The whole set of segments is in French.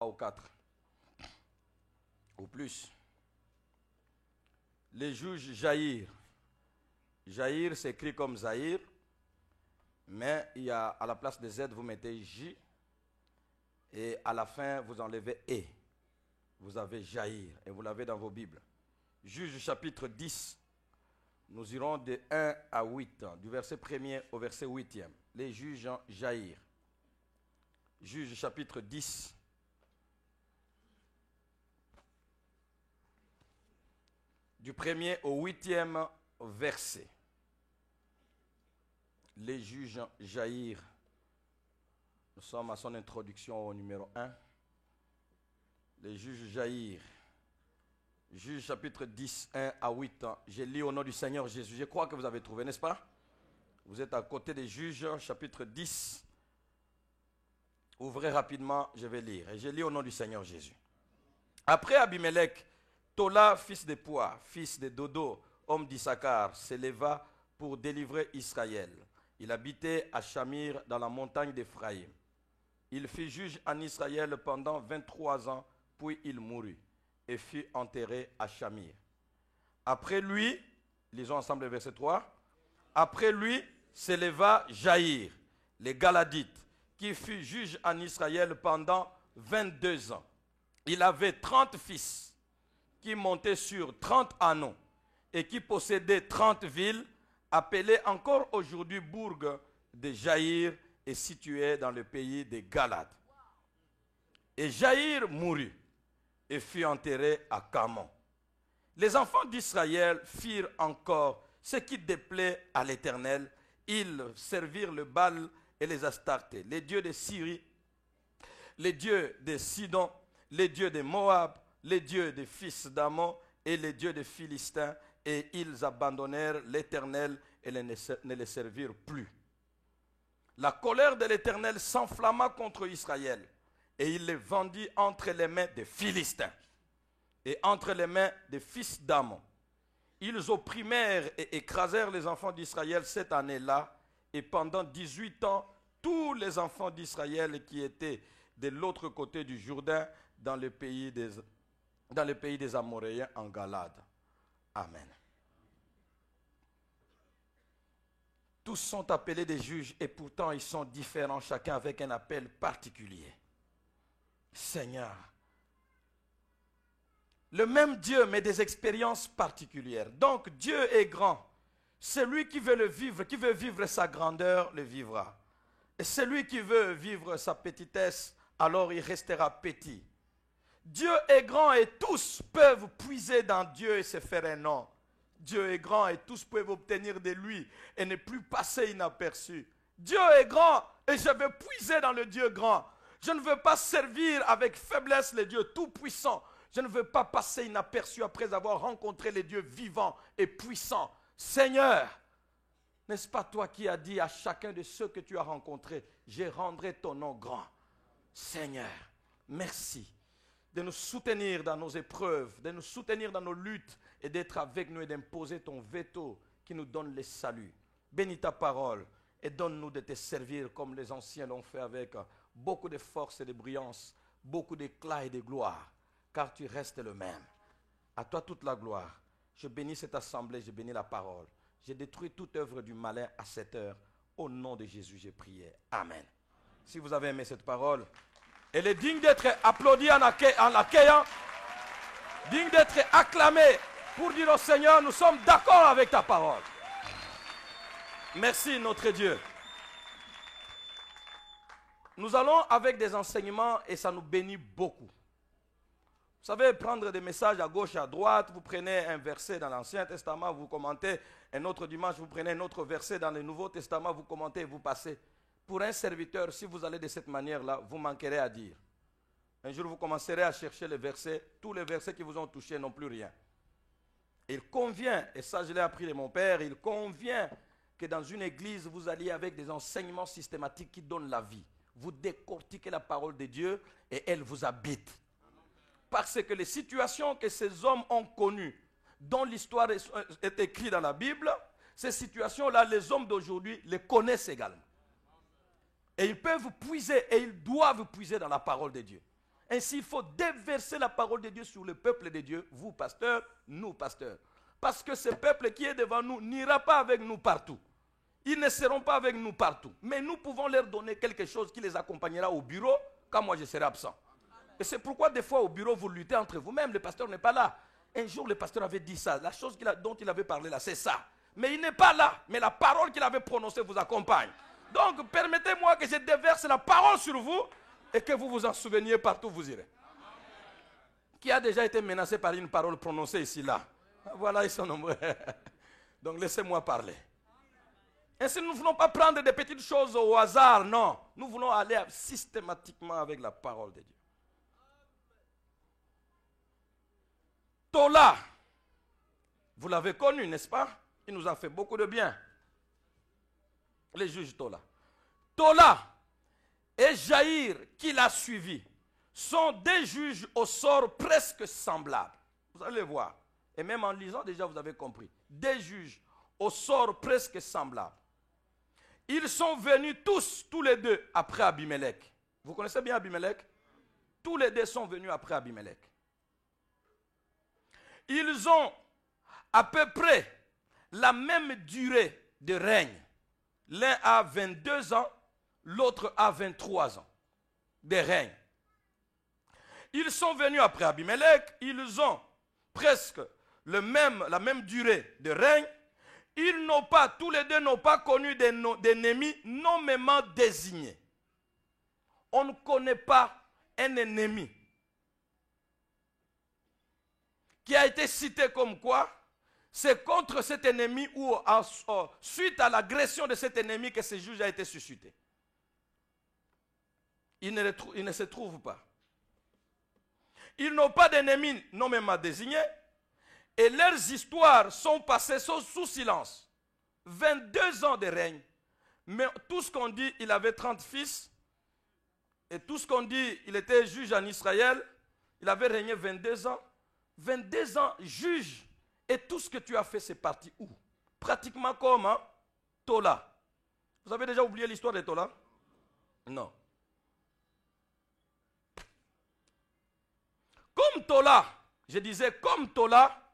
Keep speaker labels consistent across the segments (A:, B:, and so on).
A: ou 4 ou plus. Les juges jaillir. Jaillir s'écrit comme Zahir, mais il y a, à la place de Z, vous mettez J, et à la fin, vous enlevez E. Vous avez jaillir, et vous l'avez dans vos Bibles. Juges chapitre 10, nous irons de 1 à 8, du verset 1er au verset 8e. Les juges jaillir. Juges chapitre 10. Du 1er au 8e verset. Les juges jaillir. Nous sommes à son introduction au numéro 1. Les juges jaillir. Juges chapitre 10, 1 à 8. Je lis au nom du Seigneur Jésus. Je crois que vous avez trouvé, n'est-ce pas? Vous êtes à côté des juges, chapitre 10. Ouvrez rapidement, je vais lire. Et je lis au nom du Seigneur Jésus. Après Abimelech, Tola, fils de Poua, fils de Dodo, homme d'Issachar, s'éleva pour délivrer Israël. Il habitait à Shamir, dans la montagne d'Éphraïm. Il fut juge en Israël pendant 23 ans, puis il mourut et fut enterré à Shamir. Après lui, lisons ensemble le verset 3, après lui s'éleva Jaïr, les Galadites, qui fut juge en Israël pendant 22 ans. Il avait 30 fils qui montaient sur 30 anneaux et qui possédaient 30 villes, appelées encore aujourd'hui bourg de Jaïr et situées dans le pays des Galades. Et Jaïr mourut et fut enterré à Camon. Les enfants d'Israël firent encore ce qui déplaît à l'Éternel. Ils servirent le Baal et les Astartés, les dieux de Syrie, les dieux de Sidon, les dieux de Moab, les dieux des fils d'Ammon et les dieux des Philistins, et ils abandonnèrent l'Éternel et ne les servirent plus. La colère de l'Éternel s'enflamma contre Israël, et il les vendit entre les mains des Philistins et entre les mains des fils d'Ammon. Ils opprimèrent et écrasèrent les enfants d'Israël cette année-là, et pendant 18 ans, tous les enfants d'Israël qui étaient de l'autre côté du Jourdain, dans le pays des Amoréens en Galade. Amen. Tous sont appelés des juges et pourtant ils sont différents, chacun avec un appel particulier. Seigneur, le même Dieu mais des expériences particulières. Donc Dieu est grand. Celui qui veut le vivre, qui veut vivre sa grandeur, le vivra. Et celui qui veut vivre sa petitesse, alors il restera petit. Dieu est grand et tous peuvent puiser dans Dieu et se faire un nom. Dieu est grand et tous peuvent obtenir de lui et ne plus passer inaperçu. Dieu est grand et je veux puiser dans le Dieu grand. Je ne veux pas servir avec faiblesse le Dieu tout-puissant. Je ne veux pas passer inaperçu après avoir rencontré les dieux vivants et puissants. Seigneur, n'est-ce pas toi qui as dit à chacun de ceux que tu as rencontrés, je rendrai ton nom grand. Seigneur, merci de nous soutenir dans nos épreuves, de nous soutenir dans nos luttes et d'être avec nous et d'imposer ton veto qui nous donne le salut. Bénis ta parole et donne-nous de te servir comme les anciens l'ont fait avec beaucoup de force et de brillance, beaucoup d'éclat et de gloire, car tu restes le même. À toi toute la gloire. Je bénis cette assemblée, je bénis la parole. Je détruis toute œuvre du malin à cette heure. Au nom de Jésus, j'ai prié. Amen. Si vous avez aimé cette parole, elle est digne d'être applaudie en l'accueillant, digne d'être acclamée pour dire au Seigneur, nous sommes d'accord avec ta parole. Merci notre Dieu. Nous allons avec des enseignements et ça nous bénit beaucoup. Vous savez, prendre des messages à gauche et à droite, vous prenez un verset dans l'Ancien Testament, vous commentez, un autre dimanche, vous prenez un autre verset dans le Nouveau Testament, vous commentez et vous passez. Pour un serviteur, si vous allez de cette manière-là, vous manquerez à dire. Un jour, vous commencerez à chercher les versets, tous les versets qui vous ont touché n'ont plus rien. Il convient, et ça je l'ai appris de mon père, il convient que dans une église, vous alliez avec des enseignements systématiques qui donnent la vie. Vous décortiquez la parole de Dieu et elle vous habite. Parce que les situations que ces hommes ont connues, dont l'histoire est écrite dans la Bible, ces situations-là, les hommes d'aujourd'hui les connaissent également. Et ils peuvent puiser, et ils doivent puiser dans la parole de Dieu. Ainsi, il faut déverser la parole de Dieu sur le peuple de Dieu, vous pasteurs, nous pasteurs. Parce que ce peuple qui est devant nous n'ira pas avec nous partout. Ils ne seront pas avec nous partout. Mais nous pouvons leur donner quelque chose qui les accompagnera au bureau quand moi je serai absent. Et c'est pourquoi des fois au bureau vous luttez entre vous-même, le pasteur n'est pas là. Un jour le pasteur avait dit ça, la chose dont il avait parlé là, c'est ça. Mais il n'est pas là, mais la parole qu'il avait prononcée vous accompagne. Donc permettez-moi que je déverse la parole sur vous et que vous vous en souveniez partout où vous irez. Qui a déjà été menacé par une parole prononcée ici, là? Voilà, ils sont nombreux. Donc laissez-moi parler. Ainsi, nous ne voulons pas prendre des petites choses au hasard, non. Nous voulons aller systématiquement avec la parole de Dieu. Tola, vous l'avez connu, n'est-ce pas? Il nous a fait beaucoup de bien. Les juges Tola. Tola et Jaïr, qui l'a suivi, sont des juges au sort presque semblable. Vous allez voir. Et même en lisant, déjà, vous avez compris. Des juges au sort presque semblable. Ils sont venus tous les deux, après Abimelech. Vous connaissez bien Abimelech? Tous les deux sont venus après Abimelech. Ils ont à peu près la même durée de règne. L'un a 22 ans, l'autre a 23 ans de règne. Ils sont venus après Abimelech, ils ont presque la même durée de règne. Ils n'ont pas, tous les deux n'ont pas connu d'ennemis nommément désignés. On ne connaît pas un ennemi qui a été cité comme quoi c'est contre cet ennemi ou suite à l'agression de cet ennemi que ce juge a été suscité. Il ne se trouve pas. Ils n'ont pas d'ennemis nommément désignés et leurs histoires sont passées sous silence. 22 ans de règne. Mais tout ce qu'on dit, il avait 30 fils. Et tout ce qu'on dit, il était juge en Israël. Il avait régné 22 ans. 22 ans, juge. Et tout ce que tu as fait, c'est parti où? Pratiquement comme Tola. Vous avez déjà oublié l'histoire de Tola? Non. Comme Tola, je disais comme Tola,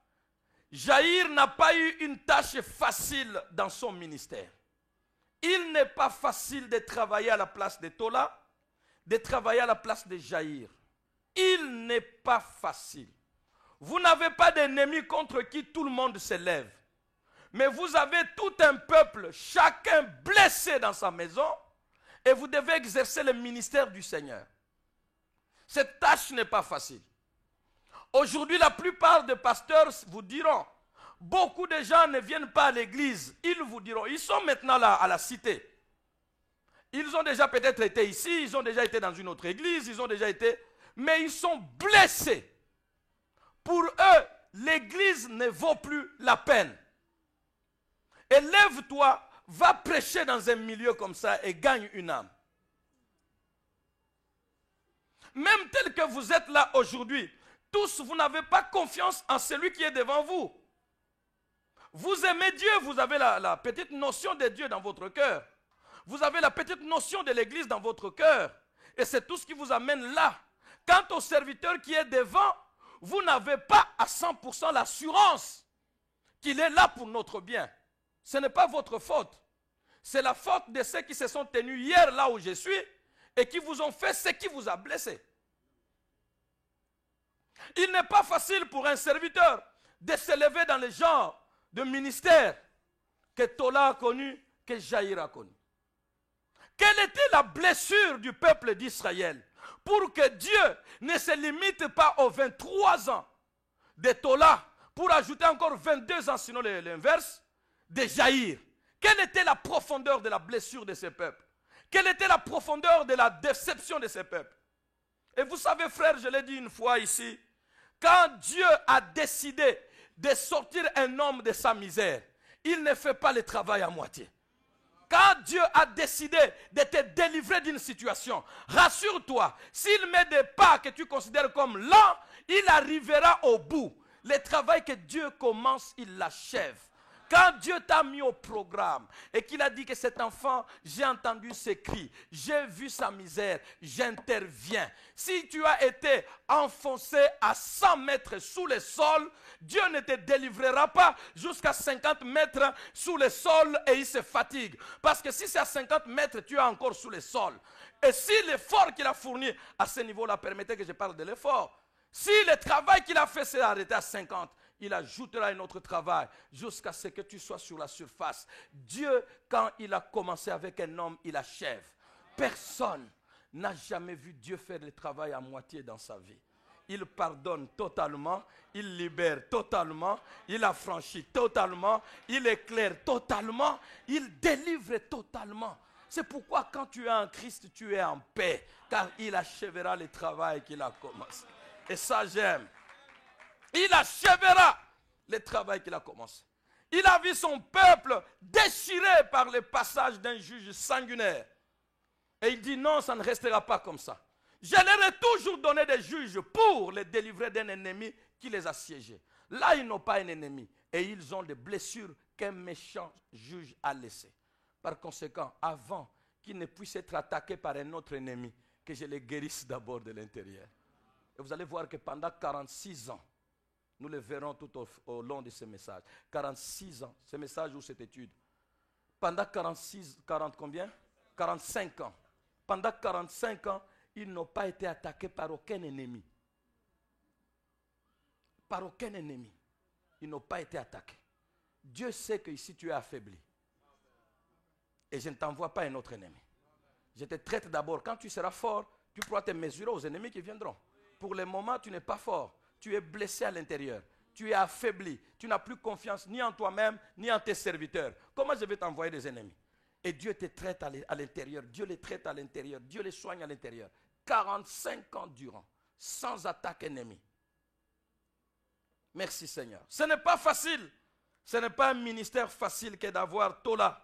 A: Jaïr n'a pas eu une tâche facile dans son ministère. Il n'est pas facile de travailler à la place de Tola, de travailler à la place de Jaïr. Il n'est pas facile. Vous n'avez pas d'ennemi contre qui tout le monde se lève. Mais vous avez tout un peuple, chacun blessé dans sa maison, et vous devez exercer le ministère du Seigneur. Cette tâche n'est pas facile. Aujourd'hui, la plupart des pasteurs vous diront, beaucoup de gens ne viennent pas à l'église. Ils vous diront, ils sont maintenant là à la cité. Ils ont déjà peut-être été ici, ils ont déjà été dans une autre église, ils ont déjà été, mais ils sont blessés. Pour eux, l'église ne vaut plus la peine. Et lève-toi, va prêcher dans un milieu comme ça et gagne une âme. Même tel que vous êtes là aujourd'hui, tous, vous n'avez pas confiance en celui qui est devant vous. Vous aimez Dieu, vous avez la petite notion de Dieu dans votre cœur. Vous avez la petite notion de l'église dans votre cœur. Et c'est tout ce qui vous amène là. Quant au serviteur qui est devant, vous n'avez pas à 100% l'assurance qu'il est là pour notre bien. Ce n'est pas votre faute. C'est la faute de ceux qui se sont tenus hier là où je suis et qui vous ont fait ce qui vous a blessé. Il n'est pas facile pour un serviteur de s'élever dans le genre de ministère que Tola a connu, que Jaïr a connu. Quelle était la blessure du peuple d'Israël pour que Dieu ne se limite pas aux 23 ans de Tola pour ajouter encore 22 ans, sinon l'inverse, de Jaïr? Quelle était la profondeur de la blessure de ce peuple? Quelle était la profondeur de la déception de ce peuple? Et vous savez, frère, je l'ai dit une fois ici, quand Dieu a décidé de sortir un homme de sa misère, il ne fait pas le travail à moitié. Quand Dieu a décidé de te délivrer d'une situation, rassure-toi, s'il met des pas que tu considères comme lents, il arrivera au bout. Le travail que Dieu commence, il l'achève. Quand Dieu t'a mis au programme et qu'il a dit que cet enfant, j'ai entendu ses cris, j'ai vu sa misère, j'interviens. Si tu as été enfoncé à 100 mètres sous le sol, Dieu ne te délivrera pas jusqu'à 50 mètres sous le sol et il se fatigue. Parce que si c'est à 50 mètres, tu es encore sous le sol. Et si l'effort qu'il a fourni à ce niveau-là, permettez que je parle de l'effort. Si le travail qu'il a fait s'est arrêté à 50, il ajoutera un autre travail jusqu'à ce que tu sois sur la surface. Dieu, quand il a commencé avec un homme, il achève. Personne n'a jamais vu Dieu faire le travail à moitié dans sa vie. Il pardonne totalement, il libère totalement, il affranchit totalement, il éclaire totalement, il délivre totalement. C'est pourquoi quand tu es en Christ, tu es en paix, car il achèvera le travail qu'il a commencé. Et ça, j'aime. Il achèvera le travail qu'il a commencé. Il a vu son peuple déchiré par le passage d'un juge sanguinaire. Et il dit non, ça ne restera pas comme ça. Je leur ai toujours donné des juges pour les délivrer d'un ennemi qui les a siégés. Là, ils n'ont pas un ennemi. Et ils ont des blessures qu'un méchant juge a laissées. Par conséquent, avant qu'ils ne puissent être attaqués par un autre ennemi, que je les guérisse d'abord de l'intérieur. Et vous allez voir que pendant 46 ans, nous le verrons tout au long de ce message. 46 ans, ce message ou cette étude. Pendant 45 ans. Pendant 45 ans, ils n'ont pas été attaqués par aucun ennemi. Par aucun ennemi. Ils n'ont pas été attaqués. Dieu sait que ici tu es affaibli. Et je ne t'envoie pas un autre ennemi. Je te traite d'abord. Quand tu seras fort, tu pourras te mesurer aux ennemis qui viendront. Pour le moment, tu n'es pas fort. Tu es blessé à l'intérieur. Tu es affaibli. Tu n'as plus confiance ni en toi-même, ni en tes serviteurs. Comment je vais t'envoyer des ennemis? Et Dieu te traite à l'intérieur. Dieu les traite à l'intérieur. Dieu les soigne à l'intérieur. 45 ans durant, sans attaque ennemie. Merci Seigneur. Ce n'est pas facile. Ce n'est pas un ministère facile que d'avoir Tola.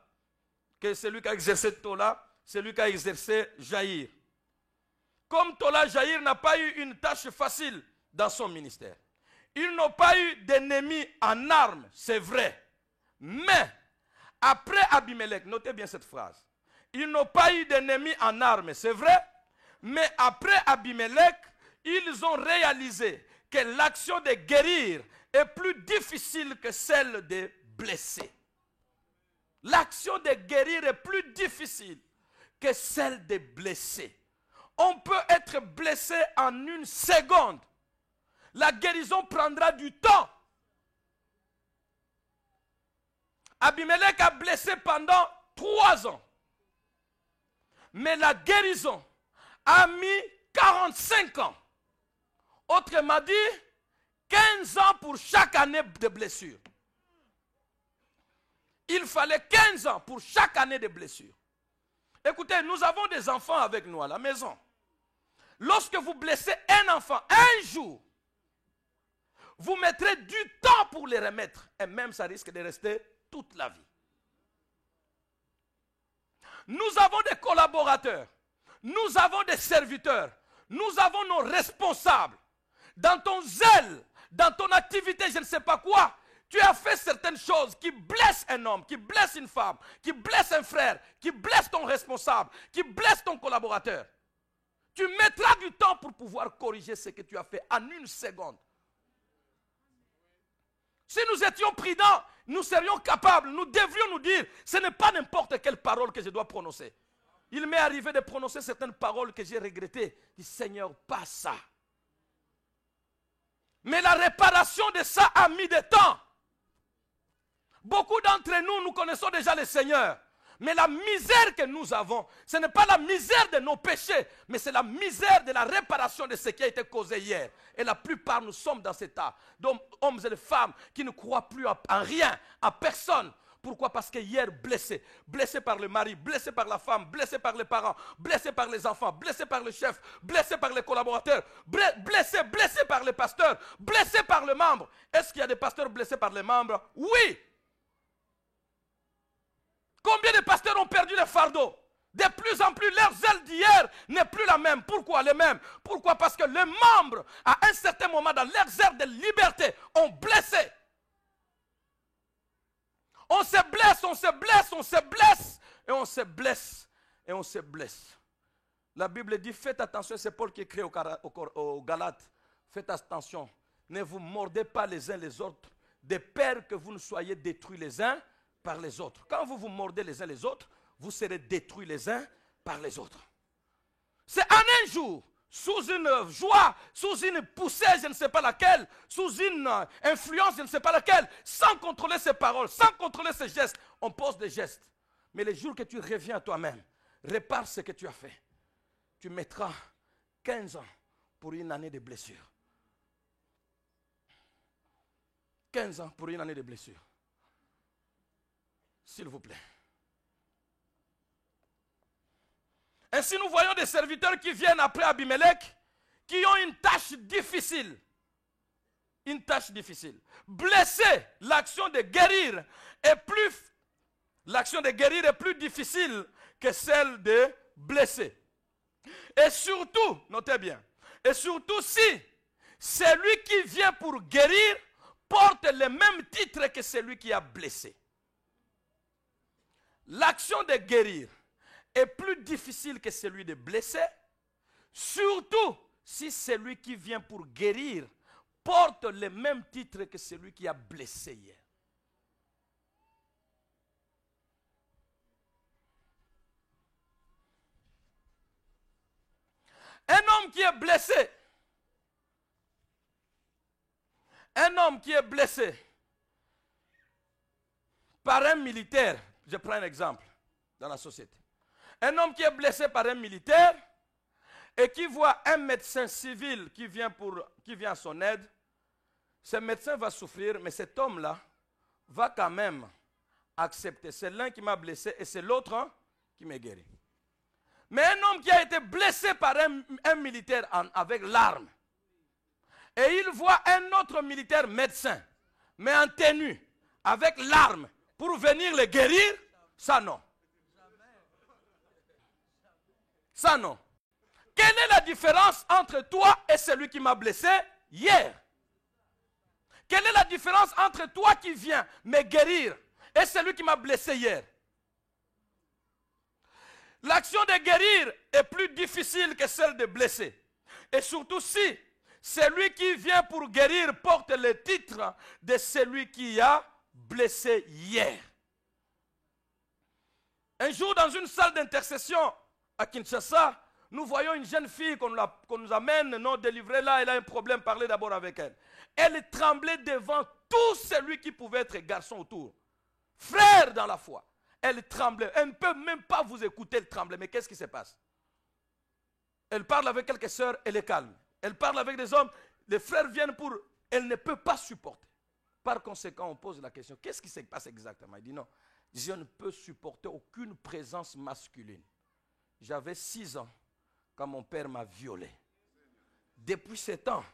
A: Que celui qui a exercé Tola, celui qui a exercé Jaïr. Comme Tola, Jaïr n'a pas eu une tâche facile dans son ministère. Ils n'ont pas eu d'ennemis en armes, c'est vrai. Mais, après Abimelech, notez bien cette phrase. Ils n'ont pas eu d'ennemis en armes, c'est vrai. Mais après Abimelech, ils ont réalisé que l'action de guérir est plus difficile que celle de blesser. L'action de guérir est plus difficile que celle de blesser. On peut être blessé en une seconde. La guérison prendra du temps. Abimelech a blessé pendant 3 ans. Mais la guérison a mis 45 ans. Autrement dit, 15 ans pour chaque année de blessure. Il fallait 15 ans pour chaque année de blessure. Écoutez, nous avons des enfants avec nous à la maison. Lorsque vous blessez un enfant, un jour, vous mettrez du temps pour les remettre. Et même ça risque de rester toute la vie. Nous avons des collaborateurs. Nous avons des serviteurs. Nous avons nos responsables. Dans ton zèle, dans ton activité, je ne sais pas quoi, tu as fait certaines choses qui blessent un homme, qui blessent une femme, qui blessent un frère, qui blessent ton responsable, qui blessent ton collaborateur. Tu mettras du temps pour pouvoir corriger ce que tu as fait en une seconde. Si nous étions prudents, nous serions capables, nous devrions nous dire, ce n'est pas n'importe quelle parole que je dois prononcer. Il m'est arrivé de prononcer certaines paroles que j'ai regrettées. Je dis, Seigneur, pas ça. Mais la réparation de ça a mis du temps. Beaucoup d'entre nous, nous connaissons déjà le Seigneur. Mais la misère que nous avons, ce n'est pas la misère de nos péchés, mais c'est la misère de la réparation de ce qui a été causé hier. Et la plupart, nous sommes dans cet état d'hommes et de femmes qui ne croient plus en rien, en personne. Pourquoi? Parce que hier, blessé par le mari, blessé par la femme, blessé par les parents, blessé par les enfants, blessé par le chef, blessé par les collaborateurs, blessé par les pasteurs, blessé par les membres. Est-ce qu'il y a des pasteurs blessés par les membres? Oui. Combien de pasteurs ont perdu le fardeau? De plus en plus, leur zèle d'hier n'est plus la même. Pourquoi les mêmes? Pourquoi? Parce que les membres, à un certain moment, dans leur zèle de liberté, ont blessé. On se blesse, on se blesse, on se blesse, et on se blesse, et on se blesse. La Bible dit, faites attention, c'est Paul qui écrit aux Galates, faites attention, ne vous mordez pas les uns les autres, de peur que vous ne soyez détruits les uns par les autres. Quand vous vous mordez les uns les autres, vous serez détruits les uns par les autres. C'est en un jour, sous une joie, sous une poussée, je ne sais pas laquelle, sous une influence, je ne sais pas laquelle, sans contrôler ses paroles, sans contrôler ses gestes, on pose des gestes. Mais les jours que tu reviens à toi-même, répare ce que tu as fait. Tu mettras 15 ans pour une année de blessure. 15 ans pour une année de blessure. S'il vous plaît. Ainsi, nous voyons des serviteurs qui viennent après Abimelech, qui ont une tâche difficile. Une tâche difficile. Blesser, l'action de guérir est plus difficile que celle de blesser. Et surtout, notez bien, et surtout si celui qui vient pour guérir porte le même titre que celui qui a blessé. L'action de guérir est plus difficile que celui de blesser, surtout si celui qui vient pour guérir porte le même titre que celui qui a blessé hier. Un homme qui est blessé par un militaire, je prends un exemple dans la société. Un homme qui est blessé par un militaire et qui voit un médecin civil qui vient à son aide, ce médecin va souffrir, mais cet homme-là va quand même accepter. C'est l'un qui m'a blessé et c'est l'autre qui m'a guéri. Mais un homme qui a été blessé par un militaire avec l'arme, et il voit un autre militaire médecin, mais en tenue, avec l'arme, pour venir le guérir, ça non. Ça non. Quelle est la différence entre toi et celui qui m'a blessé hier? Quelle est la différence entre toi qui viens me guérir et celui qui m'a blessé hier? L'action de guérir est plus difficile que celle de blesser. Et surtout si celui qui vient pour guérir porte le titre de celui qui a blessé hier. Un jour, dans une salle d'intercession à Kinshasa, nous voyons une jeune fille qu'on nous amène, non délivrée là, elle a un problème, parlez d'abord avec elle. Elle tremblait devant tout celui qui pouvait être garçon autour. Frère dans la foi. Elle tremblait. Elle ne peut même pas vous écouter, elle tremblait. Mais qu'est-ce qui se passe? Elle parle avec quelques sœurs, elle est calme. Elle parle avec des hommes, les frères viennent pour... Elle ne peut pas supporter. Par conséquent, on pose la question, qu'est-ce qui se passe exactement? Il dit non, je ne peux supporter aucune présence masculine. J'avais 6 ans quand mon père m'a violé. Depuis 7 ans,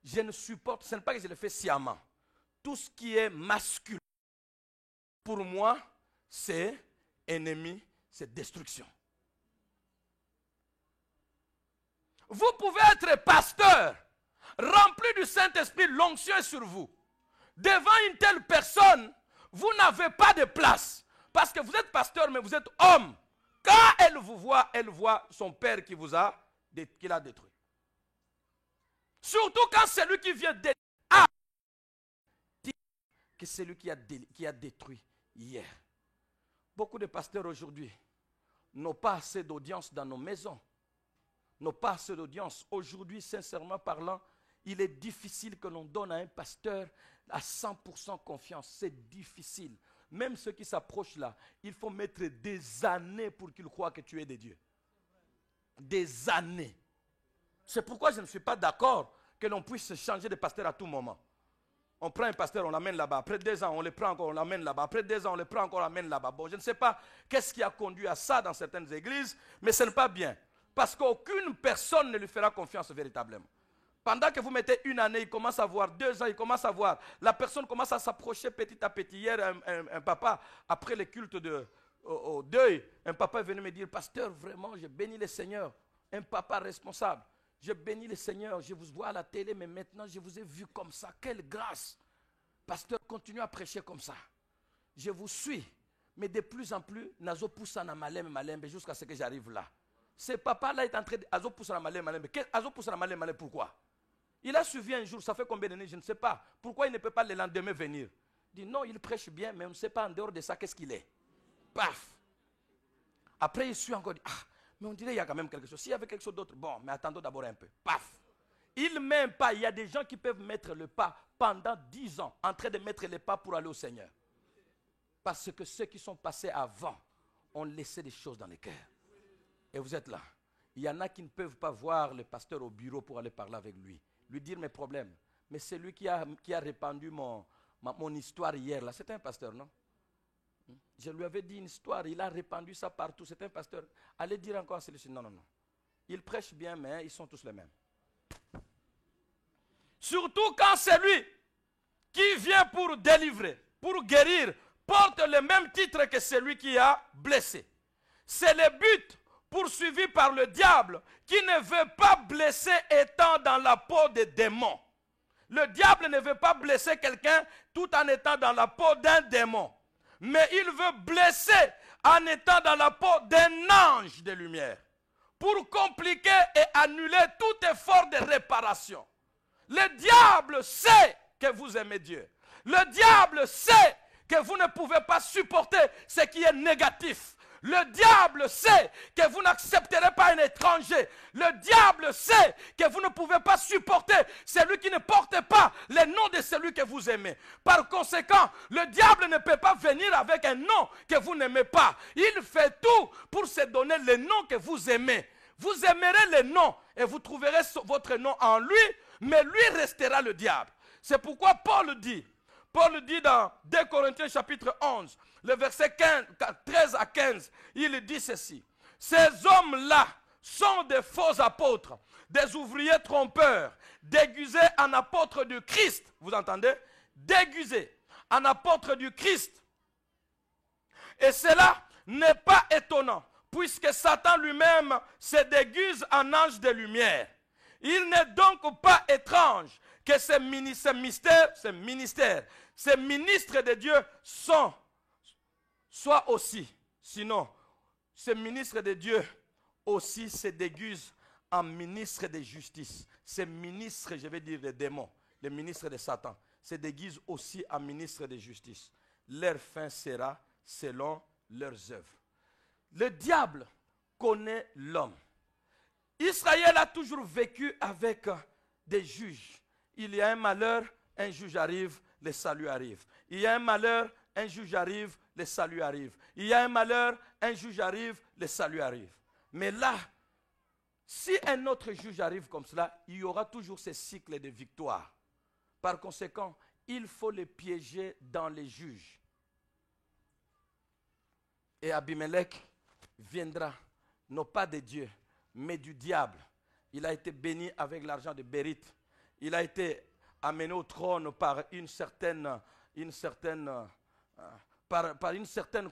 A: je ne supporte, ce n'est pas que je le fais sciemment. Tout ce qui est masculin, pour moi, c'est ennemi, c'est destruction. Vous pouvez être pasteur, rempli du Saint-Esprit, l'onction est sur vous. Devant une telle personne, vous n'avez pas de place. Parce que vous êtes pasteur, mais vous êtes homme. Quand elle vous voit, elle voit son père qui l'a détruit. Surtout quand celui qui vient détruire dit que c'est lui qui a détruit hier. Beaucoup de pasteurs aujourd'hui n'ont pas assez d'audience dans nos maisons. N'ont pas assez d'audience. Aujourd'hui, sincèrement parlant, il est difficile que l'on donne à un pasteur à 100% confiance. C'est difficile. Même ceux qui s'approchent là, il faut mettre des années pour qu'ils croient que tu es de Dieu. Des années. C'est pourquoi je ne suis pas d'accord que l'on puisse changer de pasteur à tout moment. On prend un pasteur, on l'amène là-bas. Après 2 ans, on le prend encore, on l'amène là-bas. Après 2 ans, on le prend encore, on l'amène là-bas. Bon, je ne sais pas qu'est-ce qui a conduit à ça dans certaines églises, mais ce n'est pas bien. Parce qu'aucune personne ne lui fera confiance véritablement. Pendant que vous mettez 1 année, il commence à voir 2 ans, il commence à voir. La personne commence à s'approcher petit à petit. Hier, un papa, après le culte au deuil, un papa est venu me dire, pasteur, vraiment, je bénis le Seigneur. Un papa responsable. Je bénis le Seigneur, je vous vois à la télé, mais maintenant je vous ai vu comme ça. Quelle grâce. Pasteur, continuez à prêcher comme ça. je vous suis. Mais de plus en plus, nazo poussa na malembe jusqu'à ce que j'arrive là. Ce papa-là est en train de... Azo poussa na malembe. Azo poussa na malembe, pourquoi? Il a suivi un jour, ça fait combien d'années, je ne sais pas. Pourquoi il ne peut pas le lendemain venir? Il dit non, il prêche bien, mais on ne sait pas en dehors de ça qu'est-ce qu'il est. Paf! Après, il suit encore, dit, ah, mais on dirait qu'il y a quand même quelque chose. S'il y avait quelque chose d'autre, bon, mais attendons d'abord un peu. Paf! Il ne met pas. Il y a des gens qui peuvent mettre le pas pendant 10 ans, en train de mettre le pas pour aller au Seigneur. Parce que ceux qui sont passés avant ont laissé des choses dans les cœurs. Et vous êtes là. Il y en a qui ne peuvent pas voir le pasteur au bureau pour aller parler avec lui. Lui dire mes problèmes. Mais c'est lui qui a répandu mon histoire hier. Là, c'est un pasteur, non? Je lui avais dit une histoire. Il a répandu ça partout. C'est un pasteur. Allez dire encore à celui-ci. Non, non, non. Il prêche bien, mais ils sont tous les mêmes. Surtout quand celui qui vient pour délivrer, pour guérir, porte le même titre que celui qui a blessé. C'est le but poursuivi par le diable qui ne veut pas blesser étant dans la peau des démons. Le diable ne veut pas blesser quelqu'un tout en étant dans la peau d'un démon. Mais il veut blesser en étant dans la peau d'un ange de lumière. Pour compliquer et annuler tout effort de réparation. Le diable sait que vous aimez Dieu. Le diable sait que vous ne pouvez pas supporter ce qui est négatif. Le diable sait que vous n'accepterez pas un étranger. Le diable sait que vous ne pouvez pas supporter celui qui ne porte pas le nom de celui que vous aimez. Par conséquent, le diable ne peut pas venir avec un nom que vous n'aimez pas. Il fait tout pour se donner le nom que vous aimez. Vous aimerez le nom et vous trouverez votre nom en lui, mais lui restera le diable. C'est pourquoi Paul dit dans 2 Corinthiens chapitre 11, le verset 13 à 15, il dit ceci. Ces hommes-là sont des faux apôtres, des ouvriers trompeurs, déguisés en apôtres du Christ. Vous entendez? Déguisés en apôtres du Christ. Et cela n'est pas étonnant, puisque Satan lui-même se déguise en ange de lumière. Il n'est donc pas étrange que ces ministres de Dieu soient aussi. Sinon, ces ministres de Dieu aussi se déguisent en ministres de justice. Ces ministres, je vais dire des démons, les ministres de Satan, se déguisent aussi en ministres de justice. Leur fin sera selon leurs œuvres. Le diable connaît l'homme. Israël a toujours vécu avec des juges. Il y a un malheur, un juge arrive, le salut arrive. Il y a un malheur, un juge arrive, le salut arrive. Il y a un malheur, un juge arrive, le salut arrive. Mais là, si un autre juge arrive comme cela, il y aura toujours ce cycle de victoire. Par conséquent, il faut les piéger dans les juges. Et Abimelech viendra, non pas de Dieu, mais du diable. Il a été béni avec l'argent de Bérite. Il a été amené au trône par une certaine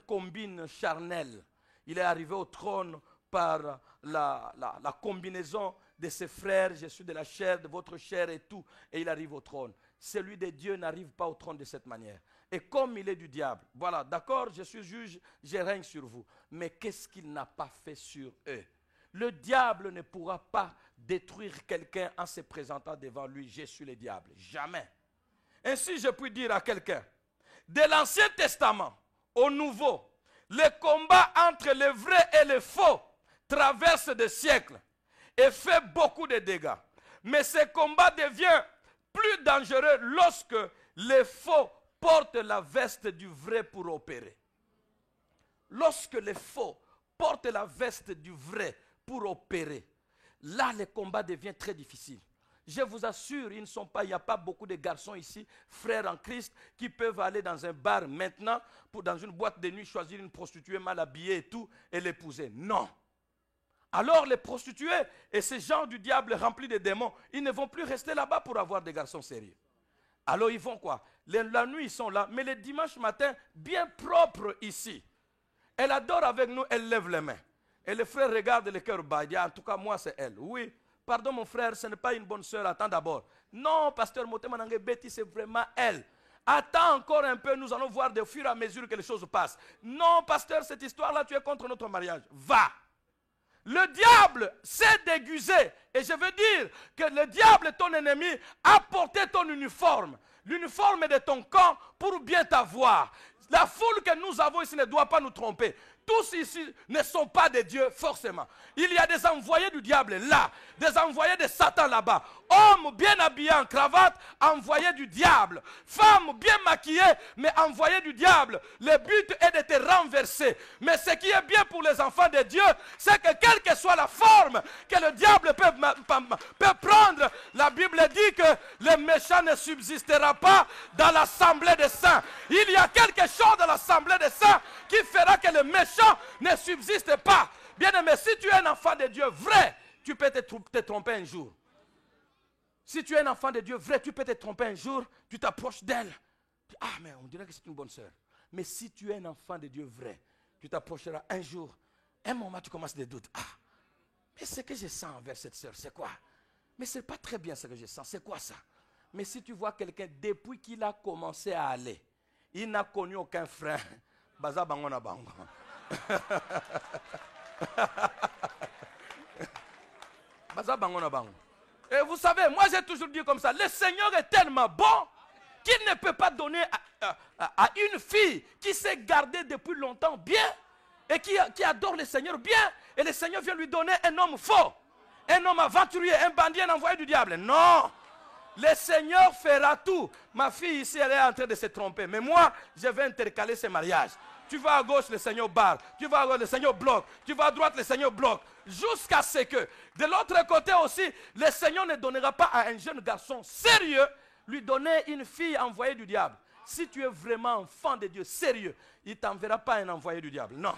A: combine charnelle. Il est arrivé au trône par la combinaison de ses frères. Je suis de la chair, de votre chair et tout. Et il arrive au trône. Celui de Dieu n'arrive pas au trône de cette manière. Et comme il est du diable, voilà, d'accord, je suis juge, je règne sur vous. Mais qu'est-ce qu'il n'a pas fait sur eux? Le diable ne pourra pas détruire quelqu'un en se présentant devant lui. Je suis le diable. Jamais. Ainsi, je puis dire à quelqu'un, de l'Ancien Testament au Nouveau, le combat entre le vrai et le faux traverse des siècles et fait beaucoup de dégâts. Mais ce combat devient plus dangereux lorsque les faux portent la veste du vrai pour opérer. Lorsque les faux portent la veste du vrai pour opérer, là le combat devient très difficile. Je vous assure, il n'y a pas beaucoup de garçons ici, frères en Christ, qui peuvent aller dans un bar maintenant, dans une boîte de nuit, choisir une prostituée mal habillée et tout, et l'épouser. Non. Alors les prostituées et ces gens du diable remplis de démons, ils ne vont plus rester là-bas pour avoir des garçons sérieux. Alors ils vont quoi? La nuit ils sont là, mais le dimanche matin, bien propre ici. Elle adore avec nous, elle lève les mains. Et le frère regarde le cœur bas, il dit, en tout cas moi c'est elle. Oui, pardon mon frère, ce n'est pas une bonne soeur, attends d'abord. Non, pasteur Motema Nange Betty, c'est vraiment elle. Attends encore un peu, nous allons voir au fur et à mesure que les choses passent. Non, pasteur, cette histoire-là, tu es contre notre mariage. Va. Le diable s'est déguisé. Et je veux dire que le diable, ton ennemi, a porté ton uniforme. L'uniforme de ton camp pour bien t'avoir. La foule que nous avons ici ne doit pas nous tromper. Tous ici ne sont pas des dieux forcément. Il y a des envoyés du diable là, des envoyés de Satan là-bas. Hommes bien habillés en cravate, envoyés du diable. Femmes bien maquillées, mais envoyés du diable. Le but est de te renverser. Mais ce qui est bien pour les enfants de Dieu, c'est que quelle que soit la forme que le diable peut prendre, la Bible dit que le méchant ne subsistera pas dans l'assemblée des saints. Il y a quelque chose dans l'assemblée des saints qui fera que le méchant ne subsiste pas. Bien-aimé, si tu es un enfant de Dieu vrai, tu peux te tromper un jour. Si tu es un enfant de Dieu vrai, tu peux te tromper un jour, tu t'approches d'elle. Ah, mais on dirait que c'est une bonne sœur. Mais si tu es un enfant de Dieu vrai, tu t'approcheras un jour. Un moment, tu commences des doutes. Ah, mais ce que je sens envers cette sœur, c'est quoi? Mais ce n'est pas très bien ce que je sens. C'est quoi ça? Mais si tu vois quelqu'un, depuis qu'il a commencé à aller, il n'a connu aucun frein. Baza bangona bango. Baza bangona bango. Et vous savez, moi j'ai toujours dit comme ça, le Seigneur est tellement bon qu'il ne peut pas donner à une fille qui s'est gardée depuis longtemps bien et qui adore le Seigneur bien, et le Seigneur vient lui donner un homme faux, un homme aventurier, un bandit, un envoyé du diable. Non, le Seigneur fera tout. Ma fille ici, elle est en train de se tromper, mais moi, je vais intercaler ce mariage. Tu vas à gauche, le Seigneur barre. Tu vas à gauche, le Seigneur bloque. Tu vas à droite, le Seigneur bloque. Jusqu'à ce que, de l'autre côté aussi, le Seigneur ne donnera pas à un jeune garçon sérieux, lui donner une fille envoyée du diable. Si tu es vraiment enfant de Dieu sérieux, il ne t'enverra pas un envoyé du diable. Non.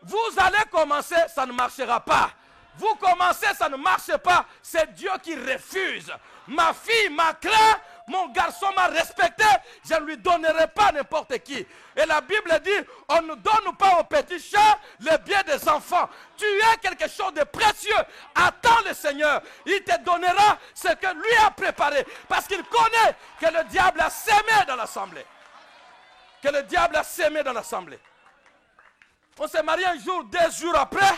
A: Vous allez commencer, ça ne marchera pas. Vous commencez, ça ne marche pas. C'est Dieu qui refuse. Ma fille m'a craint, mon garçon m'a respecté, je ne lui donnerai pas n'importe qui. Et la Bible dit, on ne donne pas aux petits chats le bien des enfants. Tu es quelque chose de précieux. Attends le Seigneur. Il te donnera ce que lui a préparé. Parce qu'il connaît que le diable a sémé dans l'assemblée. Que le diable a sémé dans l'assemblée. On s'est marié un jour, 2 jours après,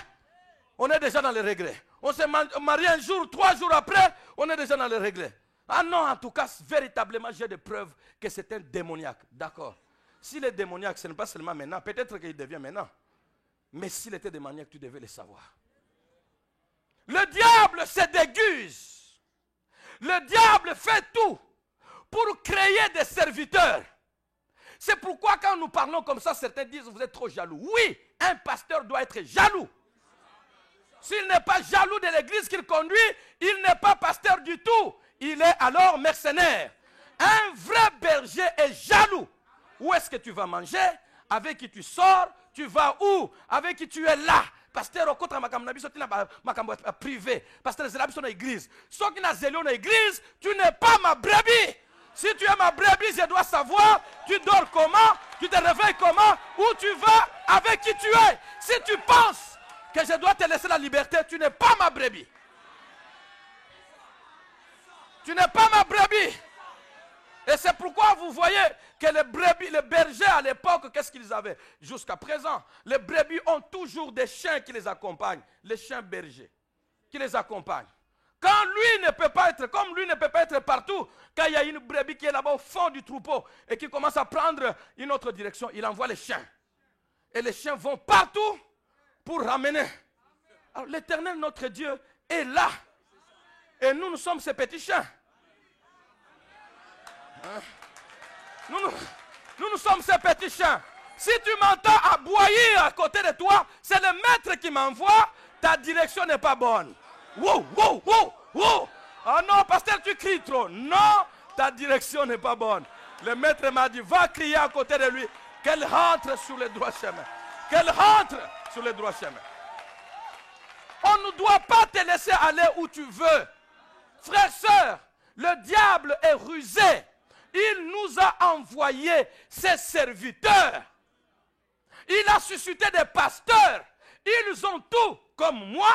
A: on est déjà dans les regrets. On s'est marié un jour, 3 jours après, on est déjà dans les regrets. Ah non, en tout cas, véritablement, j'ai des preuves que c'est un démoniaque. D'accord. S'il est démoniaque, ce n'est pas seulement maintenant. Peut-être qu'il devient maintenant. Mais s'il était démoniaque, tu devais le savoir. Le diable se déguise. Le diable fait tout pour créer des serviteurs. C'est pourquoi quand nous parlons comme ça, certains disent vous êtes trop jaloux. Oui, un pasteur doit être jaloux. S'il n'est pas jaloux de l'église qu'il conduit, il n'est pas pasteur du tout. Il est alors mercenaire. Un vrai berger est jaloux. Où est-ce que tu vas manger? Avec qui tu sors? Tu vas où? Avec qui tu es là? Pasteur, au contraire, ma privé. Pasteur, c'est la église. Ceux qui n'ont zélé dans l'église, tu n'es pas ma brebis. Si tu es ma brebis, je dois savoir, tu dors comment, tu te réveilles comment, où tu vas, avec qui tu es. Si tu penses que je dois te laisser la liberté, tu n'es pas ma brebis. Tu n'es pas ma brebis. Et c'est pourquoi vous voyez que les bergers à l'époque, qu'est-ce qu'ils avaient? Jusqu'à présent, les brebis ont toujours des chiens qui les accompagnent. Les chiens bergers qui les accompagnent. Quand lui ne peut pas être, comme lui ne peut pas être partout, quand il y a une brebis qui est là-bas au fond du troupeau et qui commence à prendre une autre direction, il envoie les chiens. Et les chiens vont partout pour ramener. Alors l'Éternel, notre Dieu, est là. Et nous sommes ces petits chiens. Nous sommes ces petits chiens. Si tu m'entends aboyer à côté de toi, c'est le maître qui m'envoie, ta direction n'est pas bonne. Wow, wow, wow, wow. Ah non, pasteur, tu cries trop. Non, ta direction n'est pas bonne. Le maître m'a dit, va crier à côté de lui, qu'elle rentre sur le droit chemin. Qu'elle rentre sur le droit chemin. On ne doit pas te laisser aller où tu veux. Frères, sœurs, le diable est rusé. Il nous a envoyé ses serviteurs. Il a suscité des pasteurs. Ils ont tout comme moi.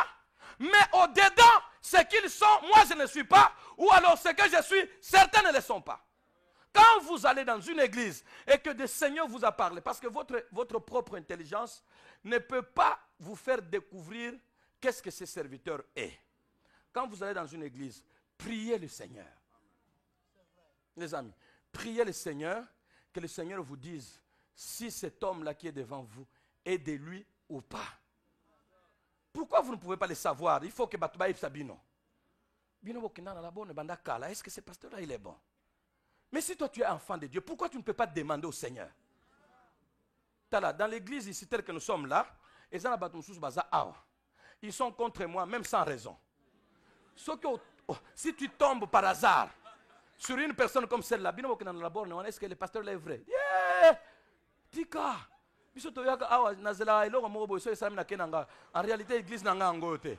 A: Mais au-dedans, ce qu'ils sont, moi je ne suis pas. Ou alors ce que je suis, certains ne le sont pas. Quand vous allez dans une église et que le Seigneur vous a parlé, parce que votre propre intelligence ne peut pas vous faire découvrir qu'est-ce que ce serviteur est. Quand vous allez dans une église, priez le Seigneur. Les amis, priez le Seigneur, que le Seigneur vous dise si cet homme-là qui est devant vous est de lui ou pas. Pourquoi vous ne pouvez pas le savoir? Il faut que Batouba Sabino. Est-ce que ce pasteur-là, il est bon? Mais si toi tu es enfant de Dieu, pourquoi tu ne peux pas demander au Seigneur? Dans l'église ici, telle que nous sommes là, ils sont contre moi, même sans raison. Si tu tombes par hasard sur une personne comme celle-là, est-ce que le pasteur là est vrai? Yeah! Tika! En réalité, l'église n'a pas ngoté.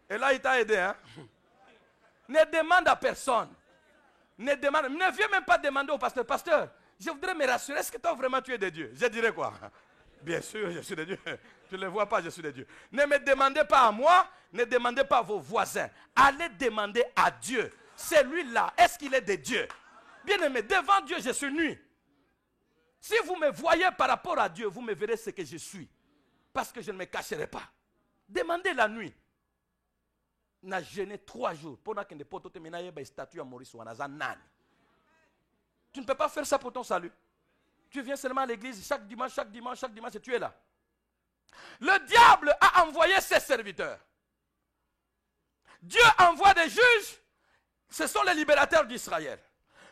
A: Et là, il t'a aidé. Hein? Ne demande à personne. Ne viens même pas demander au pasteur. Pasteur, je voudrais me rassurer. Est-ce que toi vraiment tu es de Dieu? Je dirais quoi? Bien sûr, je suis de Dieu. Tu ne le vois pas, je suis de Dieu. Ne me demandez pas à moi, ne demandez pas à vos voisins. Allez demander à Dieu. Celui-là, est-ce qu'il est de Dieu? Bien aimé, devant Dieu, je suis nu. Si vous me voyez par rapport à Dieu, vous me verrez ce que je suis. Parce que je ne me cacherai pas. Demandez la nuit. N'a gêné 3 jours. Pendant que des statues à Maurice ou à tu ne peux pas faire ça pour ton salut. Tu viens seulement à l'église chaque dimanche, et tu es là. Le diable a envoyé ses serviteurs. Dieu envoie des juges. Ce sont les libérateurs d'Israël.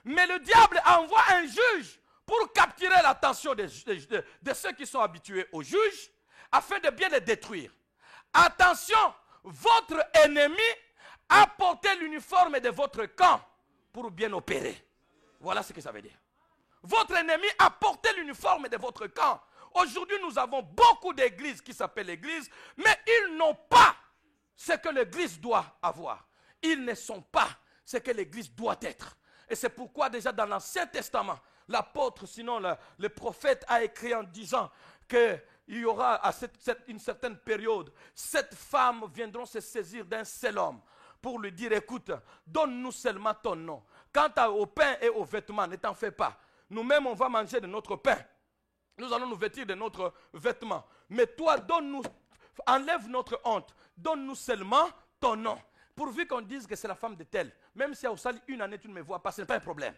A: Mais le diable envoie un juge pour capturer l'attention de ceux qui sont habitués aux juges, afin de bien les détruire. Attention, votre ennemi a porté l'uniforme de votre camp pour bien opérer. Voilà ce que ça veut dire. Votre ennemi a porté l'uniforme de votre camp. Aujourd'hui, nous avons beaucoup d'églises qui s'appellent l'église, mais ils n'ont pas ce que l'église doit avoir. Ils ne sont pas ce que l'église doit être. Et c'est pourquoi déjà dans l'Ancien Testament, l'apôtre, sinon le prophète a écrit en disant qu'il y aura à une certaine période, 7 femmes viendront se saisir d'un seul homme pour lui dire, écoute, donne-nous seulement ton nom. Quant au pain et aux vêtements, ne t'en fais pas. Nous-mêmes, on va manger de notre pain. Nous allons nous vêtir de notre vêtement. Mais toi, donne-nous, enlève notre honte. Donne-nous seulement ton nom. Pourvu qu'on dise que c'est la femme de tel. Même si au salut une année, tu ne me vois pas, ce n'est pas un problème.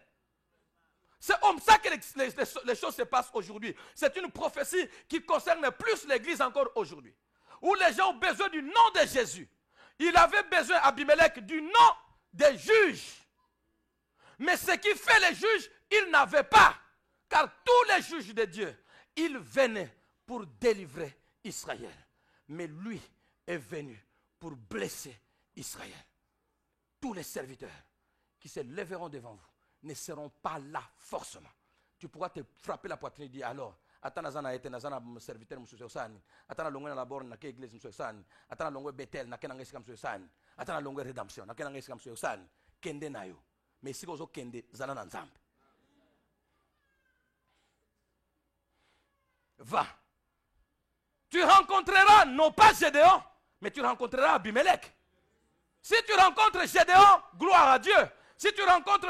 A: C'est comme ça que les choses se passent aujourd'hui. C'est une prophétie qui concerne plus l'église encore aujourd'hui. Où les gens ont besoin du nom de Jésus. Il avait besoin, Abimelech, du nom des juges. Mais ce qui fait les juges, ils n'avaient pas. Car tous les juges de Dieu, ils venaient pour délivrer Israël. Mais lui est venu pour blesser Israël. Tous les serviteurs qui se lèveront devant vous ne seront pas là forcément. Tu pourras te frapper la poitrine et dire alors, attends, nazana été nazana serviteur monsieur Sani, attends longue la borne na ke église monsieur Sani, attends longue Bethel na ke nangesi comme monsieur Sani, attends longue rédemption na ke nangesi comme monsieur Sani, kende nayo. Mais si vous kende zana na nzambe. Va. Tu rencontreras non pas Gédéon, mais tu rencontreras Abimelech. Si tu rencontres Gédéon, gloire à Dieu. Si tu rencontres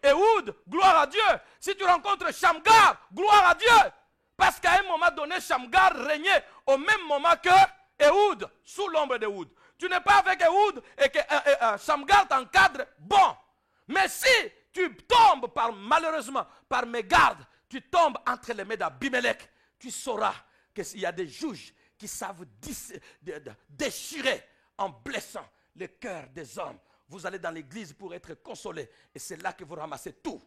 A: Ehud, gloire à Dieu. Si tu rencontres Shamgar, gloire à Dieu. Parce qu'à un moment donné, Shamgar régnait au même moment que Ehud, sous l'ombre d'Ehud. Tu n'es pas avec Ehud et que Shamgar t'encadre, bon. Mais si tu tombes malheureusement par mégarde, tu tombes entre les mains d'Abimelech, tu sauras qu'il y a des juges qui savent déchirer en blessant le cœur des hommes. Vous allez dans l'église pour être consolé. Et c'est là que vous ramassez tout.